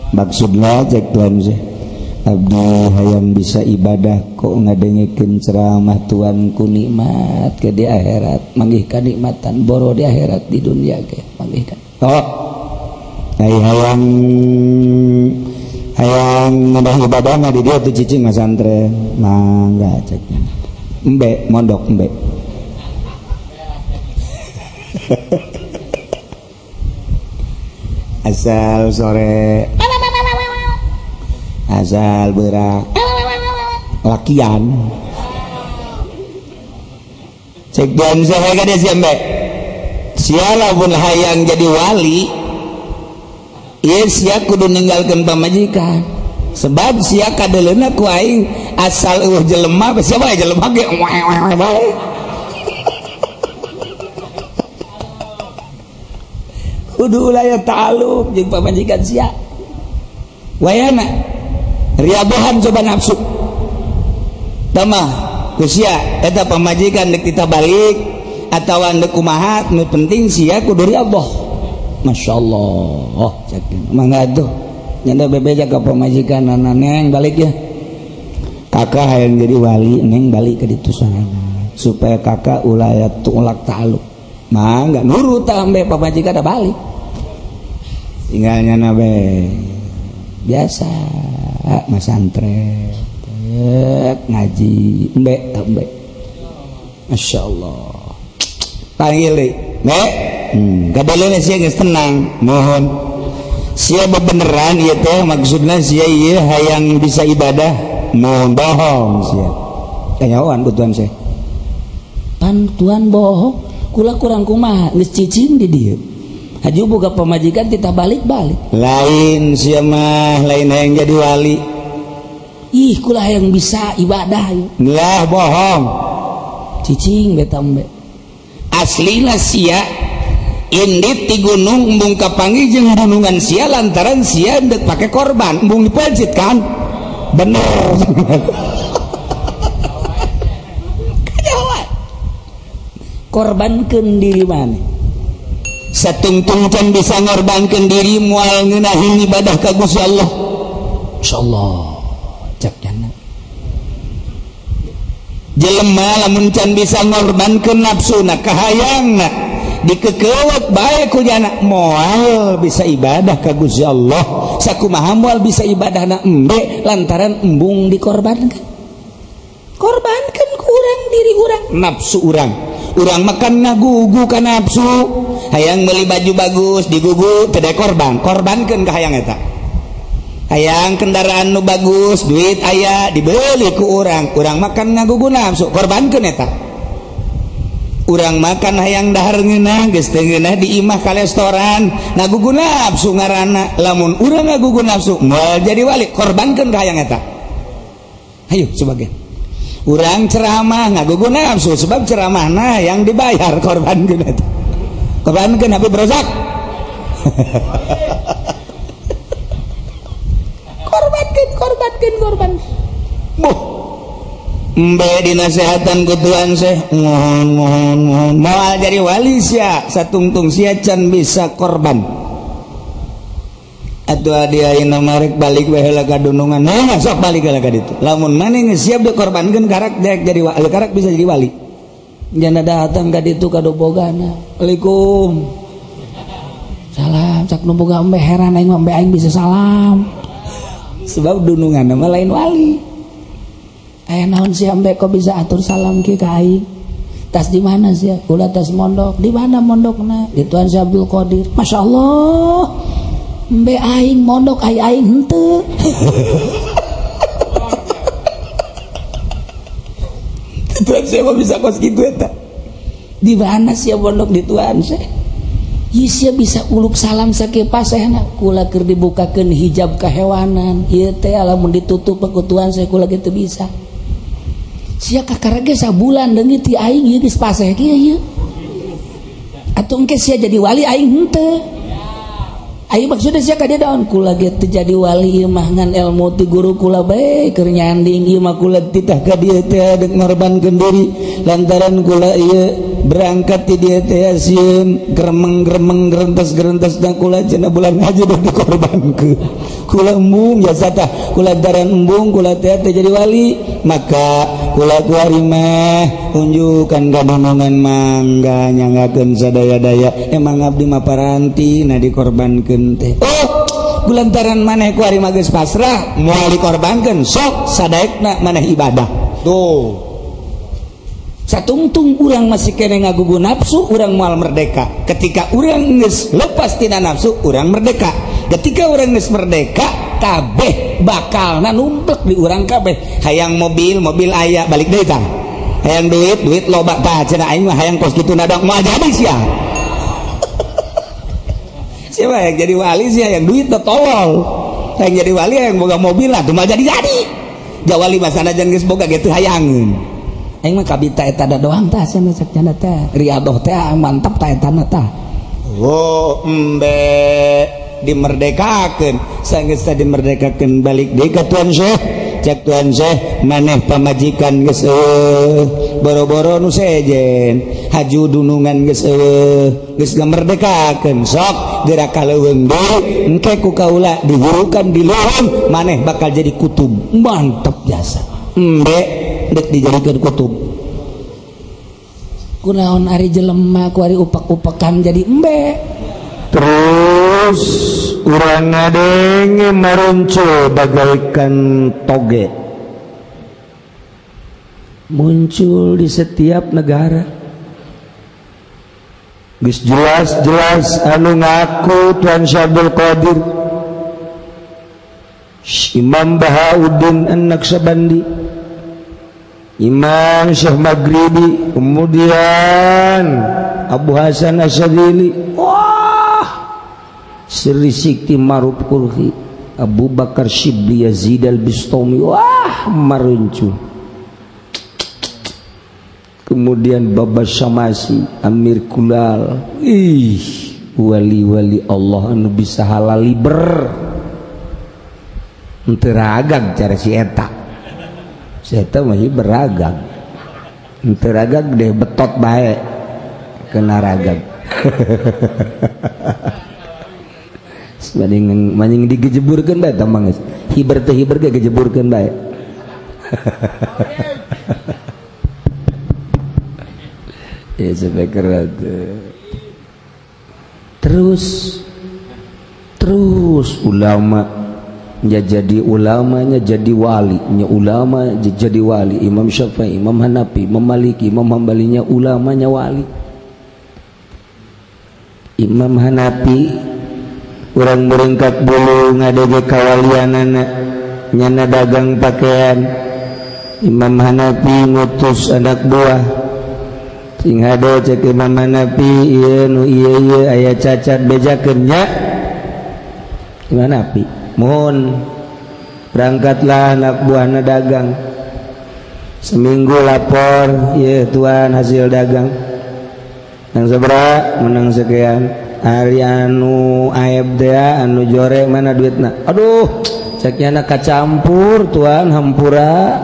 maksudnya cek Tuan Syekh abdi hayang bisa ibadah kok ngadengikeun ceramah Tuanku nikmat ke di akhirat manggih kanikmatan boro di akhirat di dunia ke manggih kan hayang ngedah ibadah mah di dia tuh cicing ngasantren mangga cek mbe mondok mbe asal sore asal berak lakian cek dan saya kada siapa siapa pun hayang jadi wali ieu sia kudu ninggalkeun pamajikan sebab sia kadeleuna ku aing asal eueuh jelema siapa jelema ge bae kudu ulah ta'alluq jeung pamajikan sia wayana riabohan coba nafsu tamah kusia eta pamajikan dek kita balik atawa dek kumaha nu penting sia kudu riaboh masyaallah cek mangga tuh nyanda bebeja ka pamajikan neng balik ya kakak hayang jadi wali neng balik ke ditu sana supaya kakak ulah tulak ta'alluq mah enggak nurut ambe pamajikan da balik tinggalnya nabe biasa masantren ngaji embe Masya Allah panggil deh kadang-kadang sia geus tenang mohon sia bebeneran ieu teh maksudna sia ieu hayang bisa ibadah mohon bohong sia kanyawan ku tuan saya pan tuan bohong kula kurang kumaha geus cicing di dieu haji boga pamajikan kita balik-balik lain sia mah lain hayang jadi wali ih kula hayang bisa ibadah lah bohong cicing beta embe aslina sia indit ti gunung embung kapanggih jeung gunungan sia lantaran sia endek pake korban embung dipajit kan bener korbankeun diri maneh satungtung can bisa ngorbankeun diri moal ngeunaheun ibadah ka Gusti Allah insyaallah cek jana jelema lamun can bisa ngorbankeun nafsuna kahayangna dikekeut bae ku jana moal bisa ibadah ka Gusti Allah sakumaha moal bisa ibadahna embe lantaran embung dikorbankan korbankeun ku urang diri urang nafsu urang urang makan ngagugu ka nafsu hayang meuli baju bagus digugu teu da korban korbankeun ka hayang eta hayang kendaraan nu bagus duit aya dibeli ku urang urang makan ngagugu nafsu korbankeun eta urang makan hayang dahar ngeunah geus teu ngeunah di imah ka restoran ngagugu nafsu ngaranna lamun urang ngagugu nafsu moal jadi wali korbankeun ka hayang eta hayu sebagian urang ceramah ngagugu nafsu sebab ceramahna yang dibayar korbankeun eta korbankeun Habib Rozak korban boh embe dinasehatan ku tuan seh mohon moal jadi wali sia satungtung sia can bisa korban atuh dia ayeuna marek balik we heula ka dunungan sok balik heula ka ditu lamun maneh geus siap dikorbankeun karak daek jadi wali karak bisa jadi wali jangan datang ka ditu ka dobogana Assalamualaikum salam cak nu boga embe heran aing mah embe aing bisa salam sebab dunungan mah lain wali aya naon sia embe kok bisa atur salam ki ka aing tas di mana sia kula tas mondok di mana mondokna di Tuan Syekh Abdul Qadir masyaallah embe aing mondok aing henteu Tuan Syekh bisa kos kitu eta di mana sia mondok di Tuan Syekh ieu sia bisa uluk salam sakieu pasehna kula keur dibukakeun hijab kahewanan ieu teh lamun ditutup ku Tuan Syekh kula kitu bisa sia kakarage sabulan deungit ti aing ieu geus paseh kieu ieu atuh engke sia jadi wali aing henteu aing maksudna sia ka dia daon kula ge teu jadi wali ieu mah ngan ilmu ti guru kula bae keur nyanding ieu mah kula titah ka dieu teh dek ngorbankeun diri lantaran kula ieu berangkat ti dieu teh sieun gremeng-gremeng gerentes-gerentes dan kula cenah bulan haji dah dikorbankeun kula embung jasa tah kula daran embung kula teh jadi wali maka kula kuari mah unjukan ka donongan mangga nyanggakeun sadaya-daya emang abdi mah paranti na dikorbankeun teh oh bulantaran maneh kuari mah geus pasrah moal dikorbankeun sok sadaekna maneh ibadah tuh satungtung urang masih kene ngagugu nafsu urang moal merdeka ketika urang geus lepas tina nafsu urang merdeka ketika urang geus merdeka kabeh bakalna numplek di urang kabeh hayang mobil aya balik deui tah hayang duit loba tah cenah aing mah hayang kos kitu nadong moal jadi sia siapa yang jadi wali sia yang duit teh tolol hayang jadi wali hayang boga mobil lah teu moal jadi jawali mah sanajan geus boga ge teu hayangeun aing mah kabita eta da doang tah cenah sakjana teh riadoh teh mantap tah eta tah embe dimerdekakeun sanggeus dimerdekakeun balik deui ka Tuan Syekh cek Tuan Syekh maneh pamajikan geus boro-boro nu sejen haju dunungan geus ngamerdekakeun sok geura kaleuweung deui engke ku kaula dihurukan di luhur maneh bakal jadi kutub mantep jasa embe dek dijadikeun kutub kunaon ari jelema ku ari upak-upakan jadi embe terus urang ngadenge maruncul bagaikan toge muncul di setiap negara geus jelas-jelas anu ngaku Tuan Syabdul Qadir Imam Bahauddin An-Naqsabandi Imam Syekh Maghribi kemudian Abu Hasan Asyadili Sri Sikti Maruf Kurhi Abu Bakar Shibli Yazid Al-Bistami maruncul kemudian Baba Syamasi Amir Kulal wali-wali Allah anu bisa halali teu ragag cara si eta masih beragag teu ragag deh betot bae kena ragag maning digejeburkeun bae tah mangis hiber teh hiber ge gejeburkeun bae ya sebekerat terus ulama nya jadi ulamanya jadi wali nya ulama jadi wali Imam Syafi'i Imam Hanafi Imam Maliki Imam Hambalinya ulamanya wali Imam Hanafi urang meringkat bulu ngadege kawalianana nyana dagang pakaian Imam Hanafi ngutus anak buah sing hade cek Imam Hanafi ieu aya cacat bejakeun nya Imam Hanafi mohon berangkatlah anak buahna dagang seminggu lapor ieu tuan hasil dagang nang sabaraha menang sekian hari anu aib dea anu jore mana duitna aduh ceknya anak kacampur tuan hampura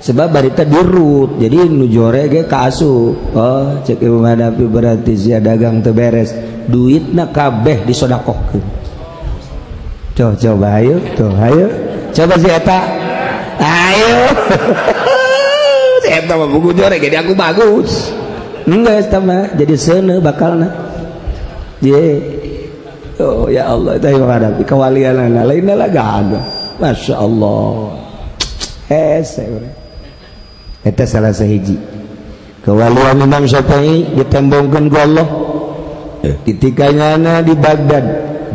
sebab barita dirut jadi nu jore ge kaasup cek Imam Hanafi berarti sia dagang teu beres duitna kabeh disodakohkeun coba ayo coba si eta ayo si eta mah buku jore jadi aku bagus enggak eta mah jadi seuneu bakalna ya Allah itu yang ada kewalian lainnya lah gagal Masya Allah itu salah sahiji kewalian Imam Syafi'i ditembongkan ke Allah ketikanya di Baghdad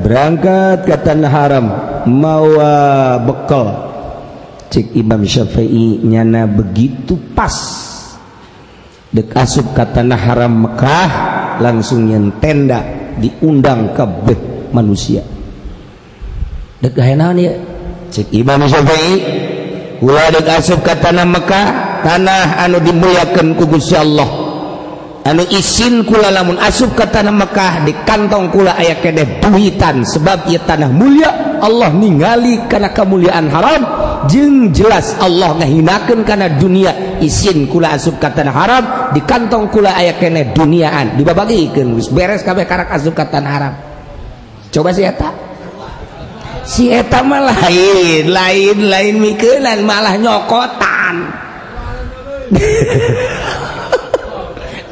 berangkat ke tanah haram mawa bekal cik Imam Syafi'i nyana begitu pas dek asup ke tanah haram Mekah langsung yang tenda diundang kabeh manusia dek gaenaon ya cek Imam Syafi'i ulah dek asup ka tanah Mekah tanah anu dimuliakeun ku Gusti Allah anu isin kula lamun asup ka tanah Mekah di kantong kula aya keneh duitan sebab ieu tanah mulia Allah ningali kana kamuliaan haram jeung jelas Allah ngahinakeun kana dunia isin kula asup ka tanah haram di kantong kula aya keneh duniaan dibabagikeun geus beres kabeh karak asup ka tanah haram coba si eta mah lain mikeunan malah nyokotan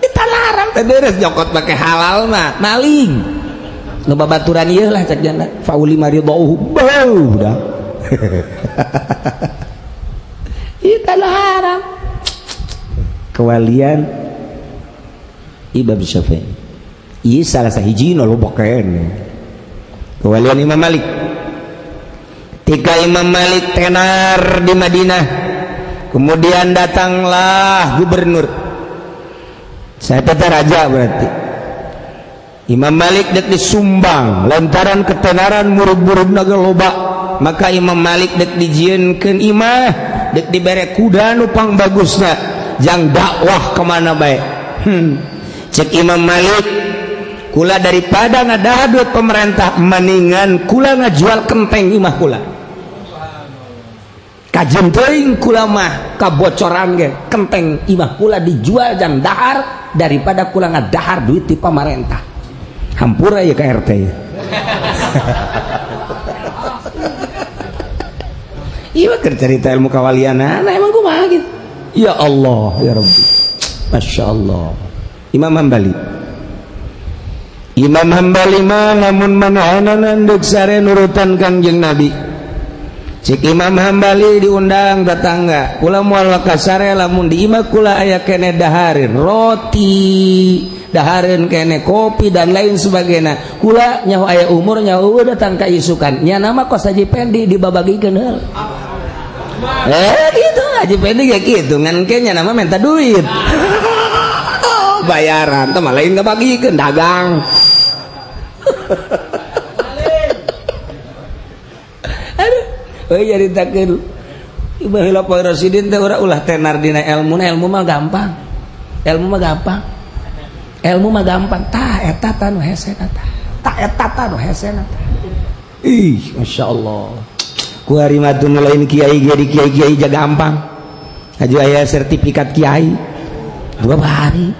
di tanah haram teh beres nyokot make halal mah maling nu babaturan ieu lah cek jana fauli maridauhu bau dah di tanah haram kewalian Imam Syafi'i ieu salah sahijina loba kene kewalian Imam Malik ketika Imam Malik tenar di Madinah kemudian datanglah gubernur saya tata raja berarti Imam Malik dek disumbang lantaran ketenaran murid-murid naga loba maka Imam Malik dek dijieunkeun imah dek dibere kuda nu pang bagusna jang dakwah kemana baik cek Imam Malik kula daripada ngadaha duit pemerintah mendingan kula ngajual kenteng imah kula kajem teuing kula mah kabocoran ge kenteng imah kula dijual jang dahar daripada kula ngadahar duit di pemerintah hampura ya ke RT ya. Iya keur cerita ilmu kawaliana nah emang kumaha gitu ya Allah ya Rabbi Masya Allah. Imam Hambali mah lamun manahanan deuk sare nurutan Kangjeng Nabi cik Imam Hambali diundang tetangga kula moal ka sare lamun di imah kula aya kene dahareun roti dahareun kene kopi dan lain sebagainya kula nyaho aya umur nyaho datang ka isukan nya nama kos Haji Pendi dibabagikeun heul gitu Haji Pendi kayak gitu ngan kenya nama minta duit bayaran teh lain ngabagikeun dagang aduh euy nyaritakeun Ibnu Hilafah Rasyidin teh urang ulah tenar dina ilmu mah gampang tah eta tanu hese ih Masya Allah ku hari matun lain kiai jadi kiai jaga gampang aju aya sertifikat kiai 2 hari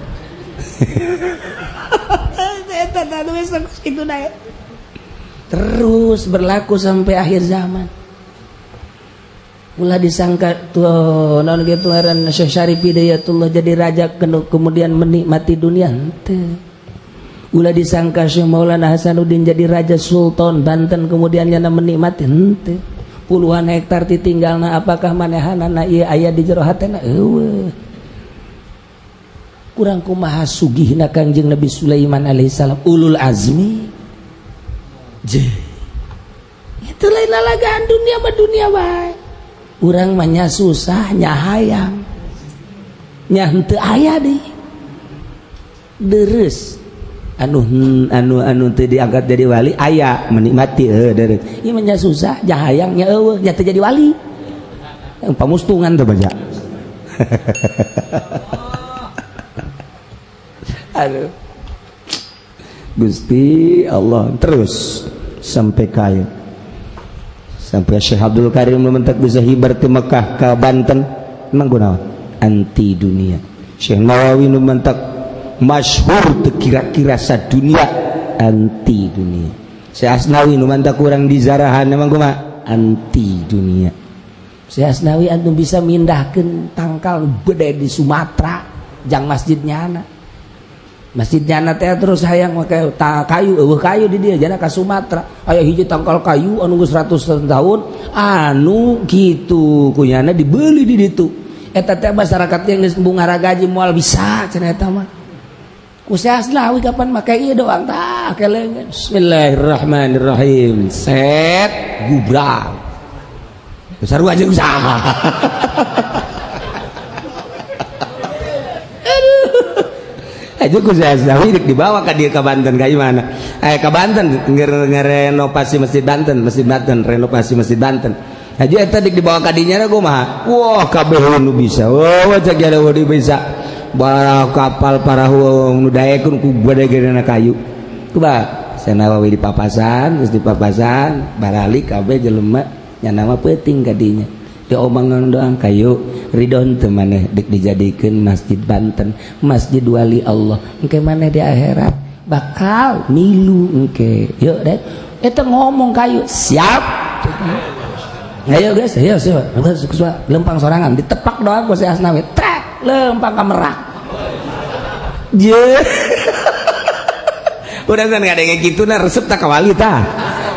terus berlaku sampai akhir zaman ulah disangka tuh naon gitu ngaran Syekh Syarif Hidayatullah jadi raja kemudian menikmati dunia henteu ulah disangka Syekh Maulana Hasanuddin jadi raja sultan Banten kemudian nyana menikmati henteu puluhan hektar ditinggalna apakah manehanana ieu aya di jero hatena eueuh kurang kumaha sugihna Kangjeng Nabi Sulaiman alaihissalam ulul azmi je itu lain lalagaan dunia mah dunia bae urang mah nya susah nya hayang nya henteu aya deui deres anu teu diangkat jadi wali aya menikmati deres ieu mah nya susah nya hayang nya eueuh nya teu jadi wali yang pamustungan teh baca aduh Gusti Allah terus sampai kaya sampai Syekh Abdul Karim mentak bisa hibar ke Mekah ke Banten emang gunawan anti dunia Syekh Nawawi mentak masyhur teu kira-kira sadunia anti dunia Syekh Asnawi mentak kurang di zarahan emang kumaha anti dunia Syekh Asnawi antum bisa mindahkeun tangkal bede di Sumatera jang masjidnya anak masjid jana teh terus hayang make kayu eueuh kayu di dieu jana ka Sumatera aya hiji tangkal kayu anu geus 100 tahun anu kitu kunyana dibeli di ditu eta teh masyarakat yang geus bunga gaji moal bisa cenah eta mah ku Asnawi kapan make ieu doang tah kelengan bismillahirrahmanirrahim set gubrak besar aja usaha aja ku Asnawi dibawa ke dia ke Banten kayak mana ke Banten ngerenovasi Masjid Banten renovasi Masjid Banten aja eta dibawa ka dinya gue mah wah kabeh nu bisa wah cek ada nu bisa bawa kapal parahu nu daekeun ku gede-gedena kayu coba Nawawi di papasan terus di papasan baralik kabeh jelema nya nama peuting ka dinya diomongan doang kayu ridon teu maneh dik dijadikeun Masjid Banten masjid wali Allah engke maneh di akhirat bakal milu engke yuk deh eta ngomong kayu siap ayo guys ayo siap lempang sorangan ditepak doang ku si Asnawi trek lempang ka Merak je udah kan ngadenge kituna resep tak ka wali tah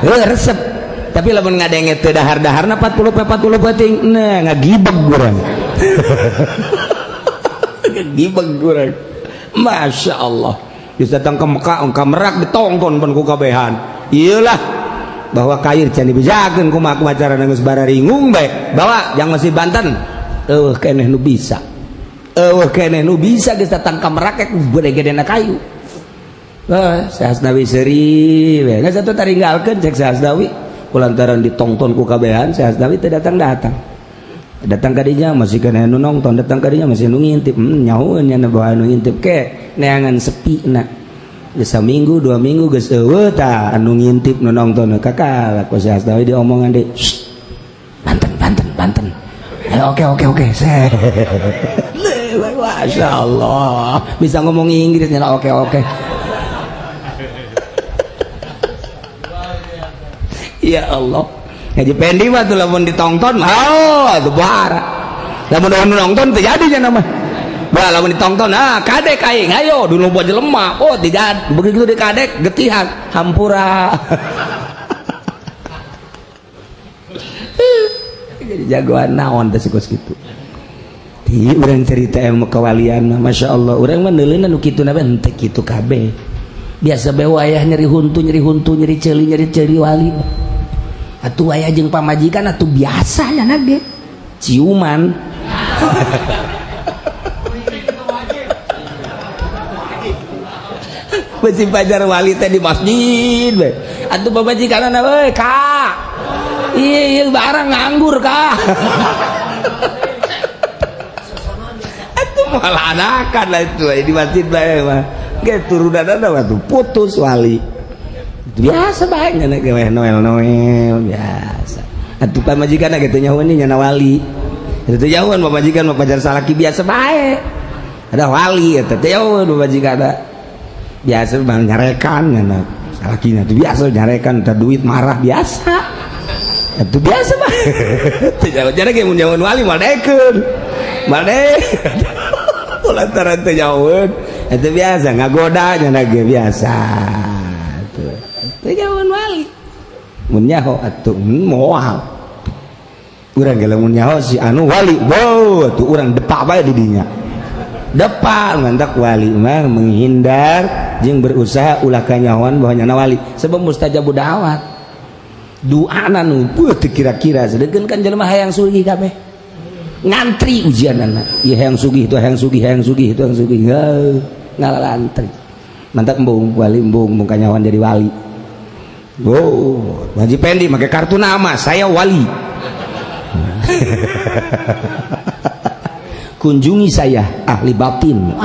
resep tapi lamun ngadenge teu dahar-daharna 40 peuting nah ngagibeg urang ngagibeg urang Masya Allah bisa datang ke Mekah ke Merak ditongkon pun ku kabehan iyalah bahwa kair can dibejakeun kumaha acara geus bararingung bae bawa jang Masjid Banten eueuh keneh nu bisa geus datang ka Merak ke gede-gedena kayu Syekh Asnawi seuri we geus atuh taringgalkeun cek Syekh Asnawi kulantaran ditongton ku kabehan Syekh Asnawi teh datang ka dinya masih kana nu nongton datang ka dinya masih nu ngintip nyahoeun nya bawa nu ngintip ke neangan sepina Geus minggu 2 minggu geus eueuh tah anu ngintip nu nongton kakak ku si Asnawi diomongan deui Banten oke saya Masya Allah bisa ngomong Inggris nyala oke ya Allah ngaji pendi mah tuh lamun ditongton itu bahara lamun nonton terjadi nya nama bah lamun ditongton kadek aing ayo dulu buat jelema tidak begitu di kadek getihan hampura jadi jagoan naon teh sikos kitu di urang cerita ilmu kewalian Masya Allah urang mah neuleuna nu kitu na henteu kitu kabeh biasa bae wayah nyeri huntu nyeri ceuli wali atuh wayah jeung pamajikan atuh biasa nya ge ciuman besi pajar wali teh di masjid we atuh pamajikanna we Kak iya barang nganggur Kak atuh malah anakan lah itu di masjid bae mah ge turunanna waktu putus wali biasa bae nya ge Noel biasa atuh pamajikanna kitu nyahoan nya wali itu jauhan pamajikan mah pajar salaki biasa bae ada wali eta teh jauhan pamajikanna biasa bang nyarekan nya salakina tuh biasa nyarekan teh duit marah biasa itu biasa mah jadi kayak mun jauhan wali maldekeun lantaran teh jauhan itu biasa ngagoda nya ge biasa tuh jauhan wali mun nyaho atuh moal urang ge lamun nyaho si anu wali wow atuh urang depak bae di dinya depak mantak wali mah menghindar jeung berusaha ulah kanyahoan bahwa nyana wali sebab mustajabu da'wat doana nu teu kira-kira sedengkeun kan jelema hayang sugih kabeh ngantri ujianana ieu hayang sugih itu hayang sugih ngalalantri mantak embung wali embung kanyahoan jadi wali Haji Pendi pakai kartu nama saya wali kunjungi saya ahli batin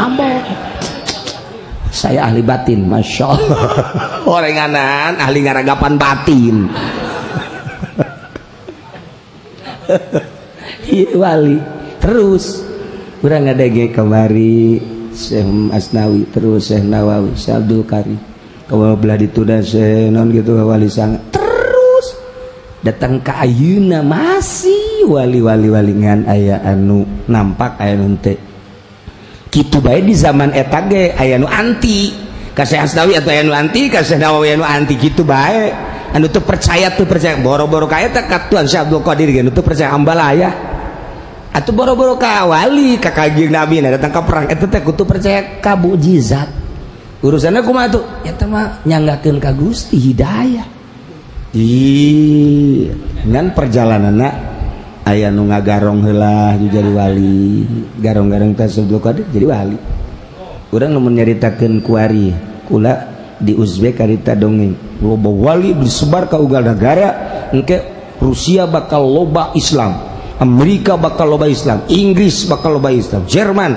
saya ahli batin Masya Allah orenganan ahli ngaragapan batin iya wali terus urang ngadege kamari Syekh Asnawi terus Syekh Nawawi Syekh Abdul Karim kalau belah dituda Syekh non gitu wali sangat terus datang ke ayeuna masih wali-wali ngan aya anu nampak aya nu teu kitu bae di zaman eta ge aya nu anti ka Syekh Asnawi atau aya nu anti ka Syekh Nawawi anu anti kitu bae anu teu percaya boro-boro ka eta ka Tuan Syekh Abdul Qadir ge anu teu percaya ambalaya atuh boro-boro ka wali ka kanjeng Nabi datang ka perang eta teh kudu percaya ka mukjizat urusanna kumaha tuh eta mah nyanggakeun ka Gusti hidayah ngan perjalananna aya nu ngagarong heula jadi wali garong-garong teh Abdul Qadir jadi wali urang lamun nyaritakeun kuari kula di Uzbek karita dongeng loba wali disebar ka ugal negara engke Rusia bakal loba Islam Amerika bakal loba Islam Inggris bakal loba Islam Jerman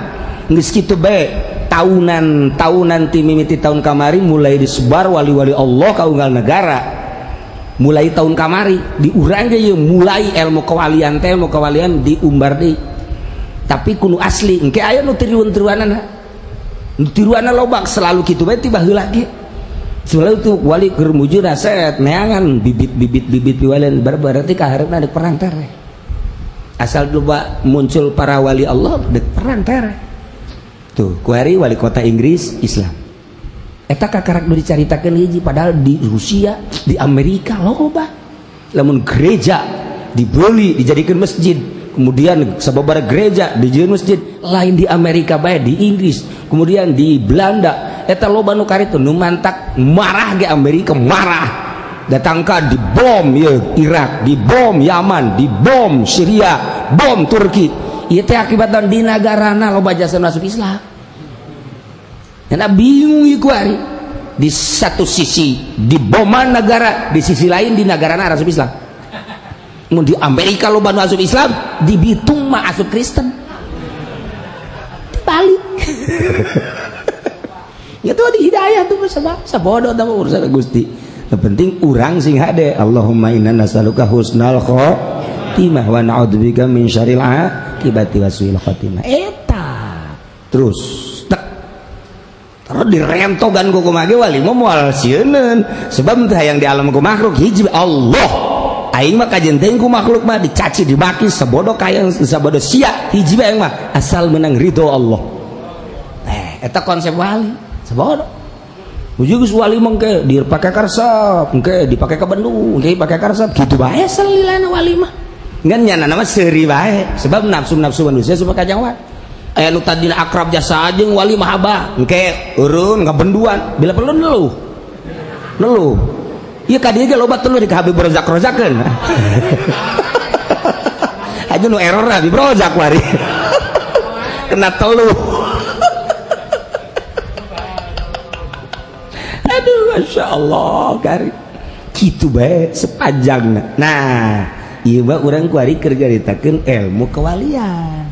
geus kitu bae tahunan ti mimiti tahun kamari mulai disebar wali-wali Allah ka unggal negara mulai tahun kamari di urang ge mulai ilmu kewalian diumbar deui tapi kudu asli engke aya nu tiruanna loba selalu kitu bae tiba heula ge selalu tuh wali keur mujud set neangan bibit walian berarti kaharepna deuk perang tereh asal loba muncul para wali Allah deuk perang tereh tuh kuari wali kota Inggris Islam eta kakarak nu dicaritakeun hiji padahal di Rusia di Amerika loba lamun gereja dibeli dijadikan masjid kemudian sababaraha gereja dijieun masjid lain di Amerika bae di Inggris kemudian di Belanda eta loba nu karitu nu mantak marah ge Amerika marah datang ka di bom ya Irak di bom Yaman di bom Syria bom Turki ieu teh akibatna di nagarana loba jasa masuk Islam karena bingung iku ari di satu sisi di boman negara di sisi lain di negara asup Islam mun di Amerika loba nu asup Islam di Bitung mah asup Kristen dibalik gitu di hidayah tuh sabodo tah urusan Gusti. Yang penting urang sing hade. Allahumma inna nas'aluka husnal khotimah wa na'udzubika min syarril aqibati wa su'il khotimah. Eta terus terus direntogan ku kumage wali moal sieun sebab teh hayang di alam ku makhluk hiji Allah. Aing mah kajenteng ku makhluk mah dicaci dibaki sabodo kaya sabodo sia hiji bae mah asal menang ridho Allah. Eta konsep wali sabodo. Ujug wali mengke dipake karsap, engke dipake ke Bandung, engke dipake karsap kitu bae salilana wali mah. Ngan nyana nama seuri bae sebab nafsu-nafsu manusia supaya kajang wae. Aya nu tadina akrab jasa jeung wali mah abah, engke urun ngabenduan bila perlu neluh. Ieu ka dieu ge loba tuluh di Habib rozak-rozakeun. Aja nu error Habib rozak wari. Kena teluh. Aduh Masya Allah kari gitu bae sepanjangna. Nah ieu mah urang kuari keur garitakeun ilmu kewalian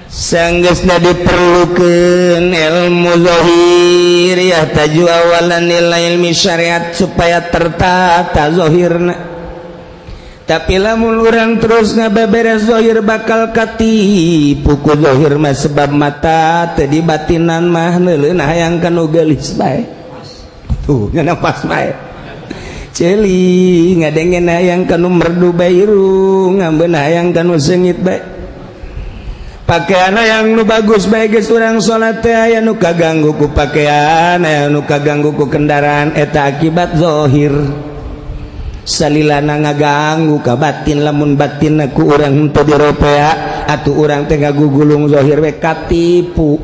sanggeusna diperlukeun ilmu zahir ya taju awalan nilai ilmi syariat supaya tertata zahirna. Tapi lamun urang terus ngabeberes zahir bakal katipu ku zahir mah sebab mata teu di batinan mah neuleun hayang kanu geulis bae. Tuh ngana pas bae. Ceuli ngadengen hayang kanu merdu bae irung, ngambeun hayang kanu seungit bae. Pakaian yang nu bagus bae geus urang salat teh aya nu kaganggu ku pakaian, aya nu kaganggu ku kendaraan eta akibat zahir. Salilana ngaganggu ka batin lamun batinna ku urang henteu diropea atuh urang teh ngagugulung zahir we katipu.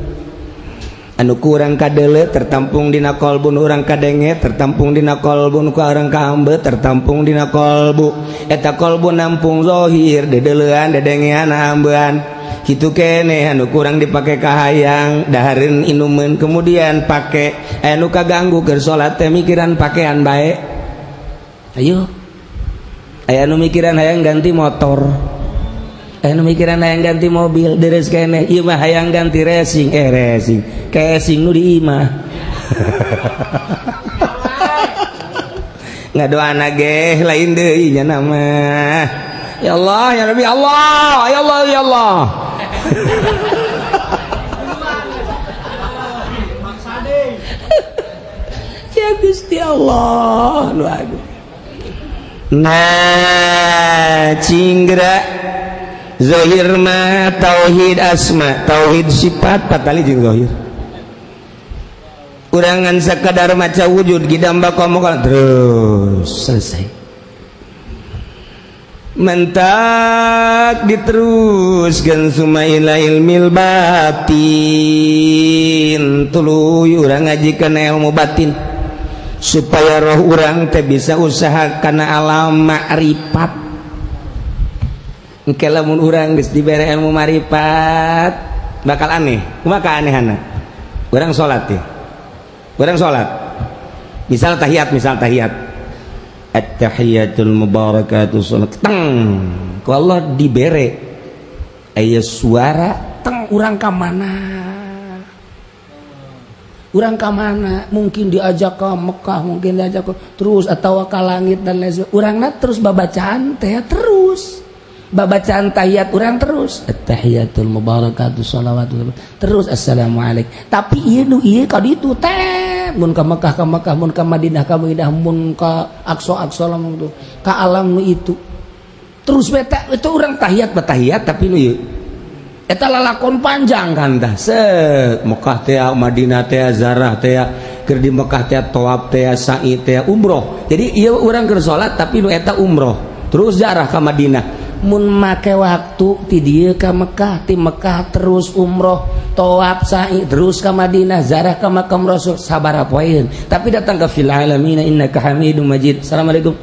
Anu ku urang kadeuleu tertampung dina qalbun urang kadenge tertampung dina qalbun ku urang kahambe tertampung dina qalbu. Eta qalbu nampung zahir dedeleuan dedengean hambean. Kitu keneh anu kurang dipake kahayang dahareun inumeun kemudian pake anu kaganggu keur salat teh mikiran pakaian bae. Ayo aya anu mikiran hayang ganti motor, aya anu mikiran hayang ganti mobil deres keneh ieu mah hayang ganti racing casing nu di imah. Ngadoana ge lain deui nya mah. Ya Allah ya Rabbi Allah ya Allah ya Allah. Ya Gusti Allah nu aduh. Nah cinggra zahir mah tauhid asma tauhid sifat patali jeung zahir urangan sakadar maca wujud gidamba komo terus selesai mentak diteruskan sumaila ilmil batin tuluy urang ngajikeun ilmu batin supaya roh urang teh bisa usaha kana alam ma'rifat. Engke lamun urang geus dibere ilmu ma'rifat bakal aneh. Kumaha kaanehana? Urang salat teh. Urang salat. Misal tahiyat at-tahiyatul mubarakatuh salat teng ku Allah dibere aya suara teng urang ka mana mungkin diajak ke Mekah mungkin diajak ke terus atau ke langit dan lain sebagainya urangna terus babacaan teh terus babacaan tahiyat urang terus at-tahiyatul mubarakatuh shalawatu terus assalamualaikum tapi ieu ka ditu teh mun ka Mekah mun ka Madinah mun ka Aqsa lamun tuh ka alam nu itu terus beta itu urang tahiyat tapi nu ieu eta lalakon panjang kan tah Mekah teh Madinah teh zarah teh keur di Mekah teh tawaf teh sa'i teh umroh jadi ieu urang keur salat tapi nu eta umroh terus zarah ka Madinah mun make waktu ti dieu ka Mekah ti Mekah terus umroh tawaf sa'i terus ka Madinah zarah ka makam Rasul sabaraha poeun tapi datang ka fil alamin innaka hamidum majid assalamualaikum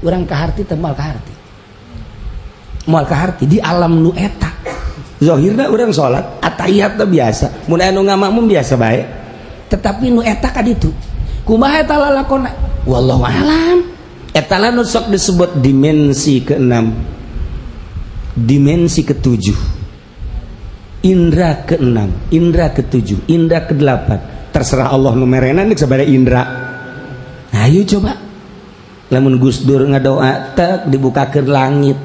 urang kaharti teh moal kaharti di alam nu eta zahirna urang salat atahiyatna biasa mun anu ngamakmum biasa bae tetapi nu eta ka ditu kumaha eta lalakonna wallahu alam eta nu sok disebut dimensi ke-6 dimensi ke-7 indra ke-6, indra ke-7, indra ke-8, terserah Allah nu merenan dik sabada indra. Nah, ayo coba lamun Gus Dur ngadoa tek dibukakeun langit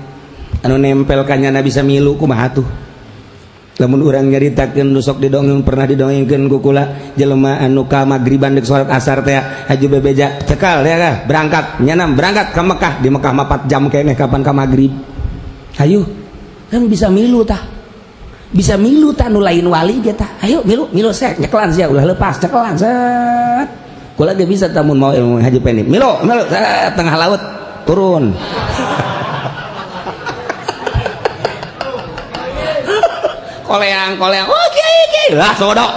anu nempel ka nyana bisa milu kumaha tuh. Lamun urang nyaritakeun nu sok didongeng pernah didongengkeun ku kula jelema anu ka magriban deuk salat asar teh Haji Bebeja cekal ya kah berangkat nyanam berangkat ka Mekah di Mekah 4 jam keneh kapan ka magrib. Ayo kan bisa milu tah, bisa milu tah nu lain wali ge tah. Ayo milu sek nyekelan sia ulah leupas cekelan set kula ge bisa tah mun mau ilmu Haji Pendi milu set tengah laut turun. Koleang oh kiai lah sodok.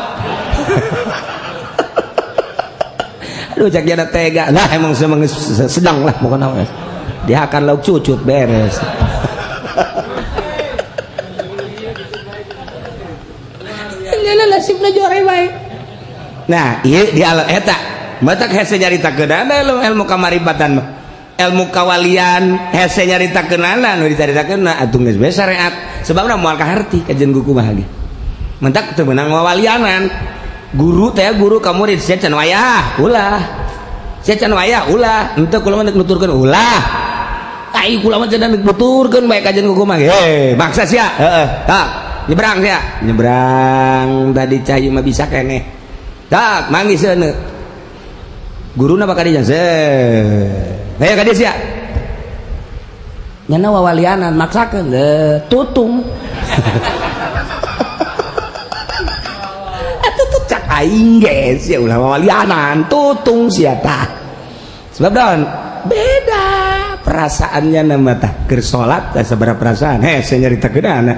Aduh cak jana tega lah emang sedang lah pokoknya dia akan lauk cucut beres. Ini nasibnya jore baik. Nah iya di alam eta batak hese nyaritakeun ada ilmu kamaribatan mah ilmu kawalian hese nyaritakeun anu dicaritakeun atuh geus bae syariat sebabna moal kaharti kajian guku mah ge mentak teu meunang wawalianan guru teh guru ka murid sia can wayah ulah sia can wayah ulah henteu kula mah nuturkeun ulah ai kula mah can nuturkeun bae kajian guku mah ge maksa sia heeh tak nyebrang sia nyebrang tadi cai mah bisa keneh tak manggih seuneu guruna bakal dijan ayo ka dia sia nyana wawalianan maksakeun tutung tutung cak aing ge sia ulah wawalianan tutung sia tah sebab daun beda perasaannya nama tah keur salat teh sabaraha perasaan hese nyaritakeunana.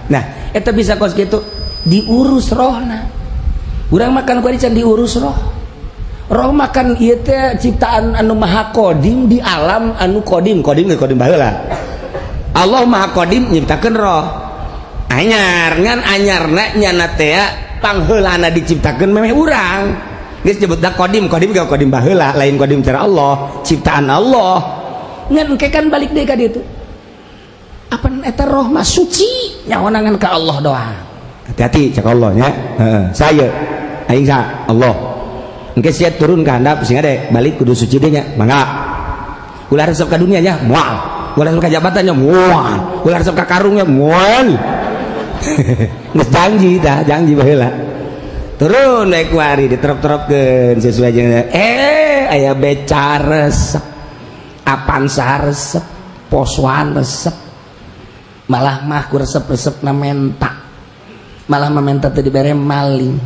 Nah eta bisa kos kitu diurus rohna urang makan ku can diurus roh makan ieu teh ciptaan anu maha kodim di alam anu kodim baheula. Allah maha kodim nyiptakeun roh anyar ngan anyarna nyana teh pangheulana diciptakeun memeh urang geus nyebutna kodim ge kodim baheula lain kodim cara Allah ciptaan Allah ngan engke kan balik deui ka ditu apa eta roh mah suci nyawanangan ka Allah doang. Hati-hati cak Allah nya saya aing sa Allah engke sia turun ka handap sing ade balik kudu suci deui nya mangga ulah resep ka dunia nya moal ulah resep ka jabatan nya moal ulah resep ka karung nya moal geus janji baheula turun bae kuari diterop-teropkeun sesuai jeung aya beca resep apansa resep poswan resep malah mah ku resep-resepna menta malah mementa teh dibere maling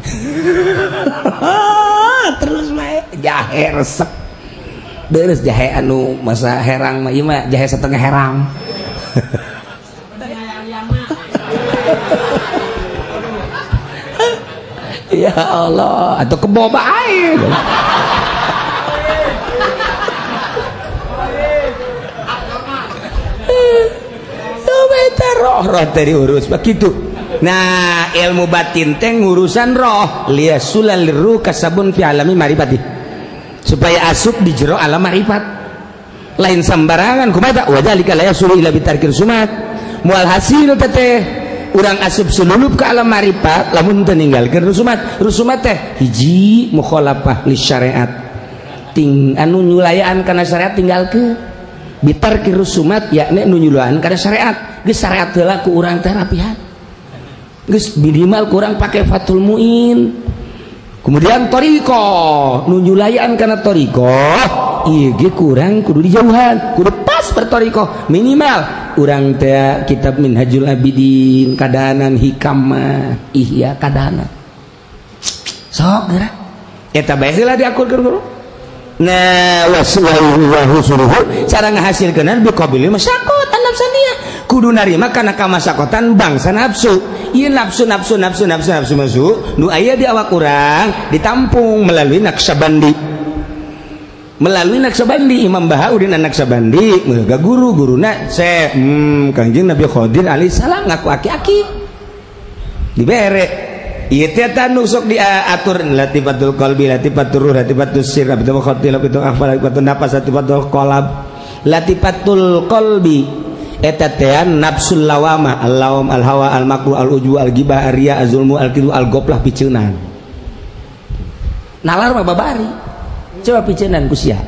terus bae jahe resep beres jahe anu masa herang mah ieu mah jahe setengah herang ya Allah atuh keboba air roh teh diurus begitu. Nah ilmu batin teh ngurusan roh liyasulal ruh kasabun fi alami marifati supaya asup di jero alam marifat lain sembarangan kumaha wadzalika la yasulu ila bitarkil sumat mual hasil teh urang asup sululup ke alam marifat lamun teu ninggalkeun rusumat teh hiji mukhalafah li syariat ting anu nyulayaan kana syariat tinggalkeun bitarkil rusumat yakni anu nyulayaan kana syariat geus syariat heula ku urang teh rapihan geus minimal kurang pakai Fathul Muin kemudian toriko nunjulayaan karena toriko iya ge kurang kudu dijauhan kudu pas bertoriko minimal urang teh kitab Minhajul Abidin kadahanan hikam ihya kadahanan sok geura eta bae heula diakurkeun guru nah waswahu suruhu cara ngahasilkeun bi qabili masyaqat an-nafsaniyah kudu narima kana kamasakotan bangsa nafsu ieu nafsu nu aya di awak urang ditampung melalui Naqsabandi Imam Bahauddin An-Naqsabandi meuga guruna Kangjeng Nabi Khidir alaihi salam ngaku aki-aki dibere ieu teh tanu sok diatur latifatul qalbi latifatur ruh latifatus sir latifatul khatil latifatul akhfal latifatul nafas latifatul qalab latifatul qalbi eta teh nafsul lawama al-lawam al-hawa al-makruh al-ujbu al-ghibah ar-riya az-zulmu al-kidhu al-ghaflah piceunan nalar mah babari coba piceunan ku sia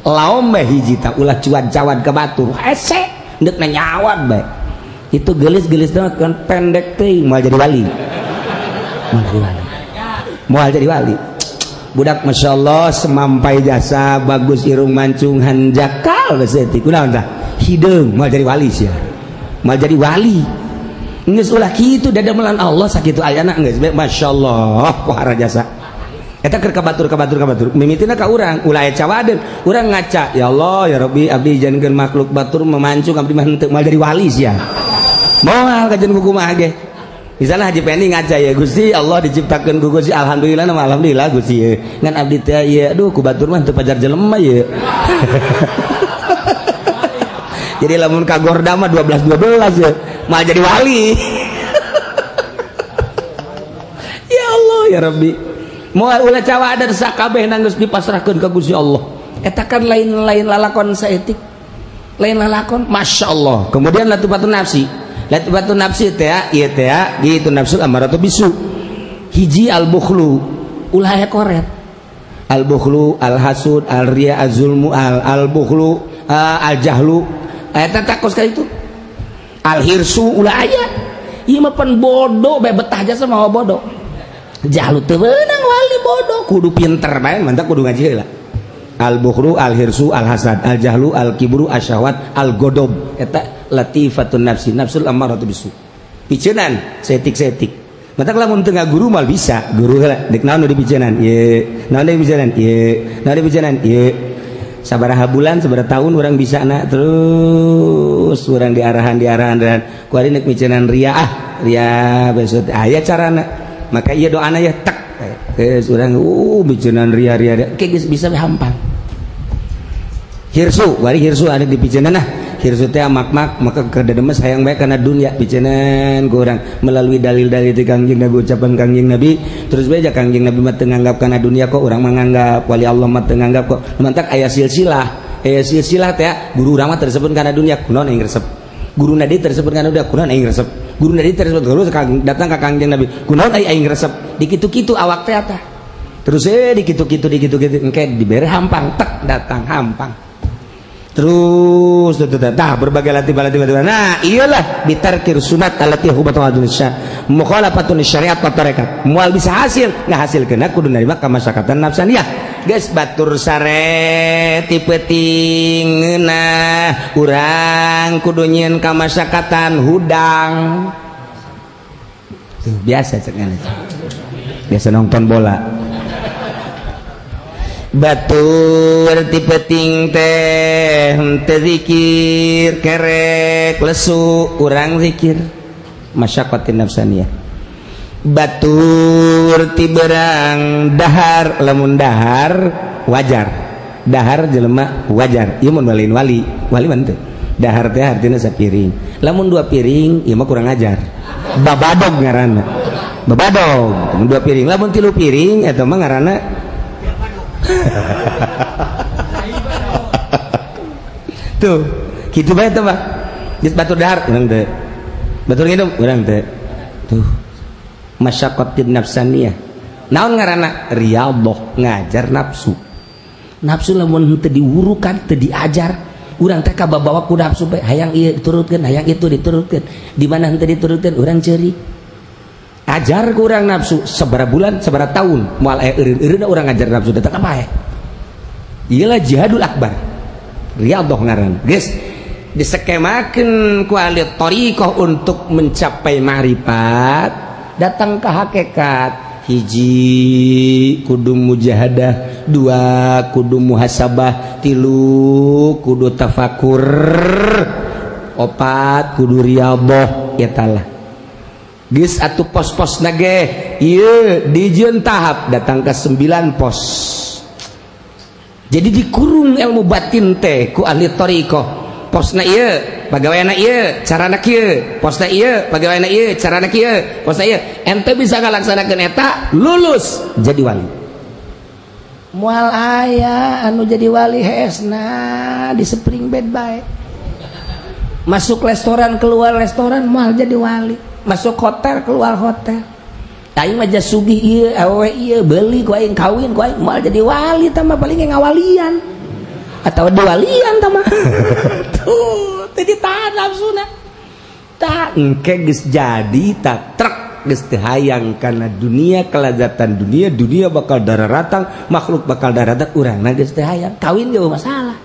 laom mah hiji ta ulah cuad-cawad ka batur hese deuk nyawad bae itu gelis-gelis kan pendek teuing moal jadi wali moal jadi wali budak masyaallah semampai jasa bagus irung mancung hanjakal setik kunaon tah hideung moal jadi wali sia moal jadi wali geus ulah kitu dadamelan Allah sakitu ayana geus masyaallah pohara jasa eta keur ka batur mimitina ka urang ulah aya cawadeun urang ngaca ya Allah ya Rabbi abdi jankeun makhluk batur memancung abdi mah henteu moal jadi wali sia moal kajen kumaha ge misalnya Haji Pendi ngaca ya Gusti Allah diciptakan ku Gusti alhamdulillah nama alhamdulillah Gusti ya ngan abdi teh ya aduh ku batur mah teu pajar jelema ya jadi lamun ka gorda mah 12 ya mah jadi wali ya Allah ya Rabbi moal ulah cawadan sakabeh nanggeus dipasrahkeun ka Gusti Allah eta kan lain lalakon saeutik lain lalakon masyaallah kemudian latubatu nafsi latubatu nafsi teh ieu teh gitu nafsul amaratu bisu hiji al-bukhlu ulah aya koret al-bukhlu al-hasud al-riya az-zulmu al-bukhlu al-jahlu eta takos ka itu al-hirsu ulah aya ieu mah pan bodoh bae betah jasa mah bodoh jahlu teu beunang wali bodoh kudu pinter bae mantap kudu ngaji heula al-bukhlu al-hirsu al-hasad al-jahlu al-kibru asyahwat al-godob eta latifatun nafsi nafsul ammaratu bisu piceunan setik mantap lamun teu ngaguru mal bisa guru heula dek naon nu dipiceunan ieu naon deui piceunan ieu naon deui piceunan ieu sabaraha bulan sabaraha tahun urang bisa na terus urang diarahan dan ku ari neuk piceunan ria ria besot aya carana maka ieu doana ya tak geus urang piceunan ria ke geus bisa hampang hirsu bari hirsu ada di piceunan hirsu teh mak maka kededemes hayang bae kana dunya piceunan ku urang melalui dalil-dalil ti Kangjeng Nabi ucapan Kangjeng Nabi terus bae ja Kangjeng Nabi mah teu nganggap kana dunya kok urang mah nganggap wali Allah mah teu nganggap kok mantak aya silsilah teh guru urang mah tersebut kana dunya kunaon aing resep guru nadi tersebut kana dunya kunaon aing resep guru nadi tersebut terus datang ka Kangjeng Nabi kunaon aing resep dikitu-kitu awak teh tah terus dikitu-kitu engke dibere hampang tek datang hampang terus tah berbagai latih nah iyalah bitarkir sunat alati hubatu Indonesia mukhalafatun syariat wa tarekat moal bisa hasil ngahasilkeun kudu narima kamasyakatan nafsaniyah geus batur sare ti peutingna urang kudu nyieun kamasyakatan hudang tuh biasa cek ngana biasa nonton bola batur ti peuting teh teu zikir kerek lesu urang zikir masyaqatin nafsaniyah batur ti berang dahar lamun dahar wajar dahar jelema wajar ieu mun wali mah teu dahar teh artina sapiring lamun 2 piring ieu mah kurang ajar babadog ngaranna babadog 2 piring lamun 3 piring eta mah ngaranna tuh gitu bae teh mah geus batur dahar urang teh batur nginum urang teh tuh masyaqqatin nafsaniyah naon ngaranna riyadhah ngajar nafsu lamun teu diurukan teu diajar urang teh kababawa ku nafsu bae hayang ieu diturutkeun hayang itu diturutkeun di mana henteu diturutkeun urang ceurik ajar ku urang nafsu sabaraha bulan sabaraha tahun moal aya eureun-eureunna urang ngajar nafsu teh apa ya iyalah jihadul akbar riyadhah ngaran geus diskemakeun ku ahli thariqah untuk mencapai ma'rifat datang ke hakikat hiji kudu mujahadah 2 kudu muhasabah 3 kudu tafakur 4 kudu riyadhah etalah geus atuh pos-pos nage ieu dijieun tahap datang ke 9 pos jadi dikurung ilmu batin teh ku ahli thariqah posna ieu pagaweana ieu carana kieu posna ieu pagaweana ieu carana kieu posna ieu ente bisa ngalaksanakeun eta lulus jadi wali moal aya anu jadi wali heesna di spring bed bae masuk restoran keluar restoran moal jadi wali, masuk hotel keluar hotel. Aing mah jas sugih ieu awewe ieu beuli ku aing kawin ku aing moal jadi wali tah mah paling ngawalian atau diwalian tah mah. Tuh teu ditahan nafsuna. Tah engke geus jadi tak trek geus teu hayang kana dunia kelazatan dunia, dunia bakal dararatang, makhluk bakal dararatang, urangna geus teu hayang. Kawin ge masalah.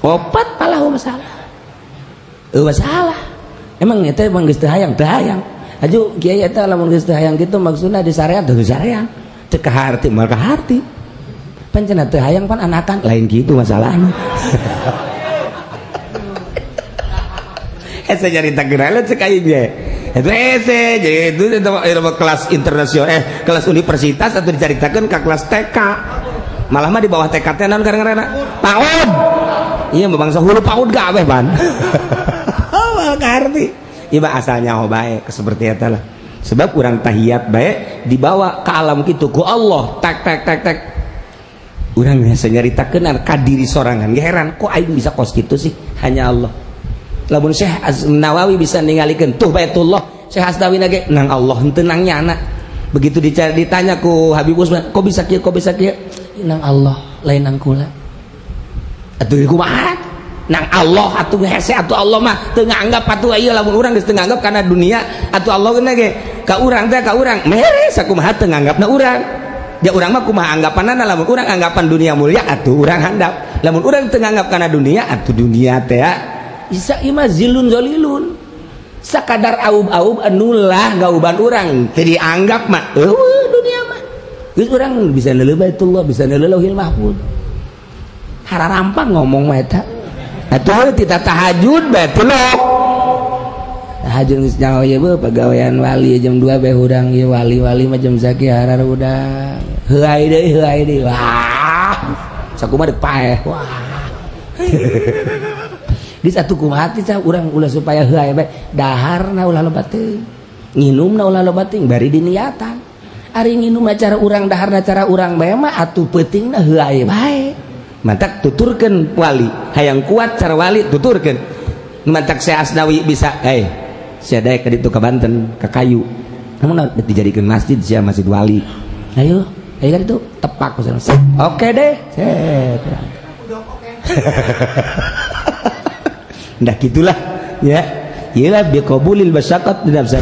Opat palah masalah. Masalah. Emang eta emang geus teu hayang, teu hayang. Aju kiai eta lamun geus teu hayang kitu maksudna disarean teu sarean. Teu kaharti moal kaharti. Pancen teu hayang pan anakan lain kitu masalahna. Ese nyarita geurang cek aing ge. Itu ese jadi itu kelas internasional kelas universitas atau dicaritakeun ka kelas TK. Malah mah di bawah TK teh naon kadang-kadang PAUD. Iya bangsa hulu PAUD kabeh ban. Moal kaharti. Iba asalnya bae seperti eta lah. Sebab urang tahiyat bae dibawa ke alam kitu ku Allah tek. Urang biasa nyaritakeun ka diri sorangan ge heran kok aing bisa kos kitu sih hanya Allah. Lamun Syekh Nawawi bisa ningalikeun tuh Baitullah, Syekh Asdawi ge nang Allah henteu nang nyana. Begitu ditanya ku Habib Usman, kok bisa kieu nang Allah lain nang kula. Atuh kumaha? Nang Allah atuh hese atuh Allah mah teu nganggap atuh ieu lamun urang geus teu nganggap kana dunia atuh Allah geuna ge ka urang teh ka urang mere sakumaha teu nganggapna urang. Ya urang mah kumaha anggapanna lamun urang anggapan dunia mulia atuh urang handap. Lamun urang teu nganggap kana dunia atuh dunia teh bisa ieu mah zilun zalilun. Sakadar aub-aub anu lah gauban urang teu dianggap mah eueuh dunia mah. Geus urang bisa neuleuh Baitullah, bisa neuleuh Lauhil Mahfuz. Hararampang ngomong mah eta. Atuh kita tahajud bae tulok. Tahajud geus nyawa ieu beuh pagawean wali jam 2 bae urang ieu wali-wali mah jam sakit harar udang. Heuai deui. Wah. Sakumaha deuk paeh. Wah. Di satu kumaha teh urang ulah supaya heuai bae daharna ulah loba teuing. Nginumna ulah loba teuing bari diniatan. Ari nginum cara urang daharna cara urang bae mah atuh peutingna heuai bae. Mantak tuturkan wali hayang kuat cara wali tuturkan mantak Syekh Asnawi bisa sia daek ka ditu ka Banten ka kayu namun dijadikan masjid sia masjid wali ayo kan itu tepak oke deh ndah gitulah ya iyalah biqabulil masyaqat di nafsi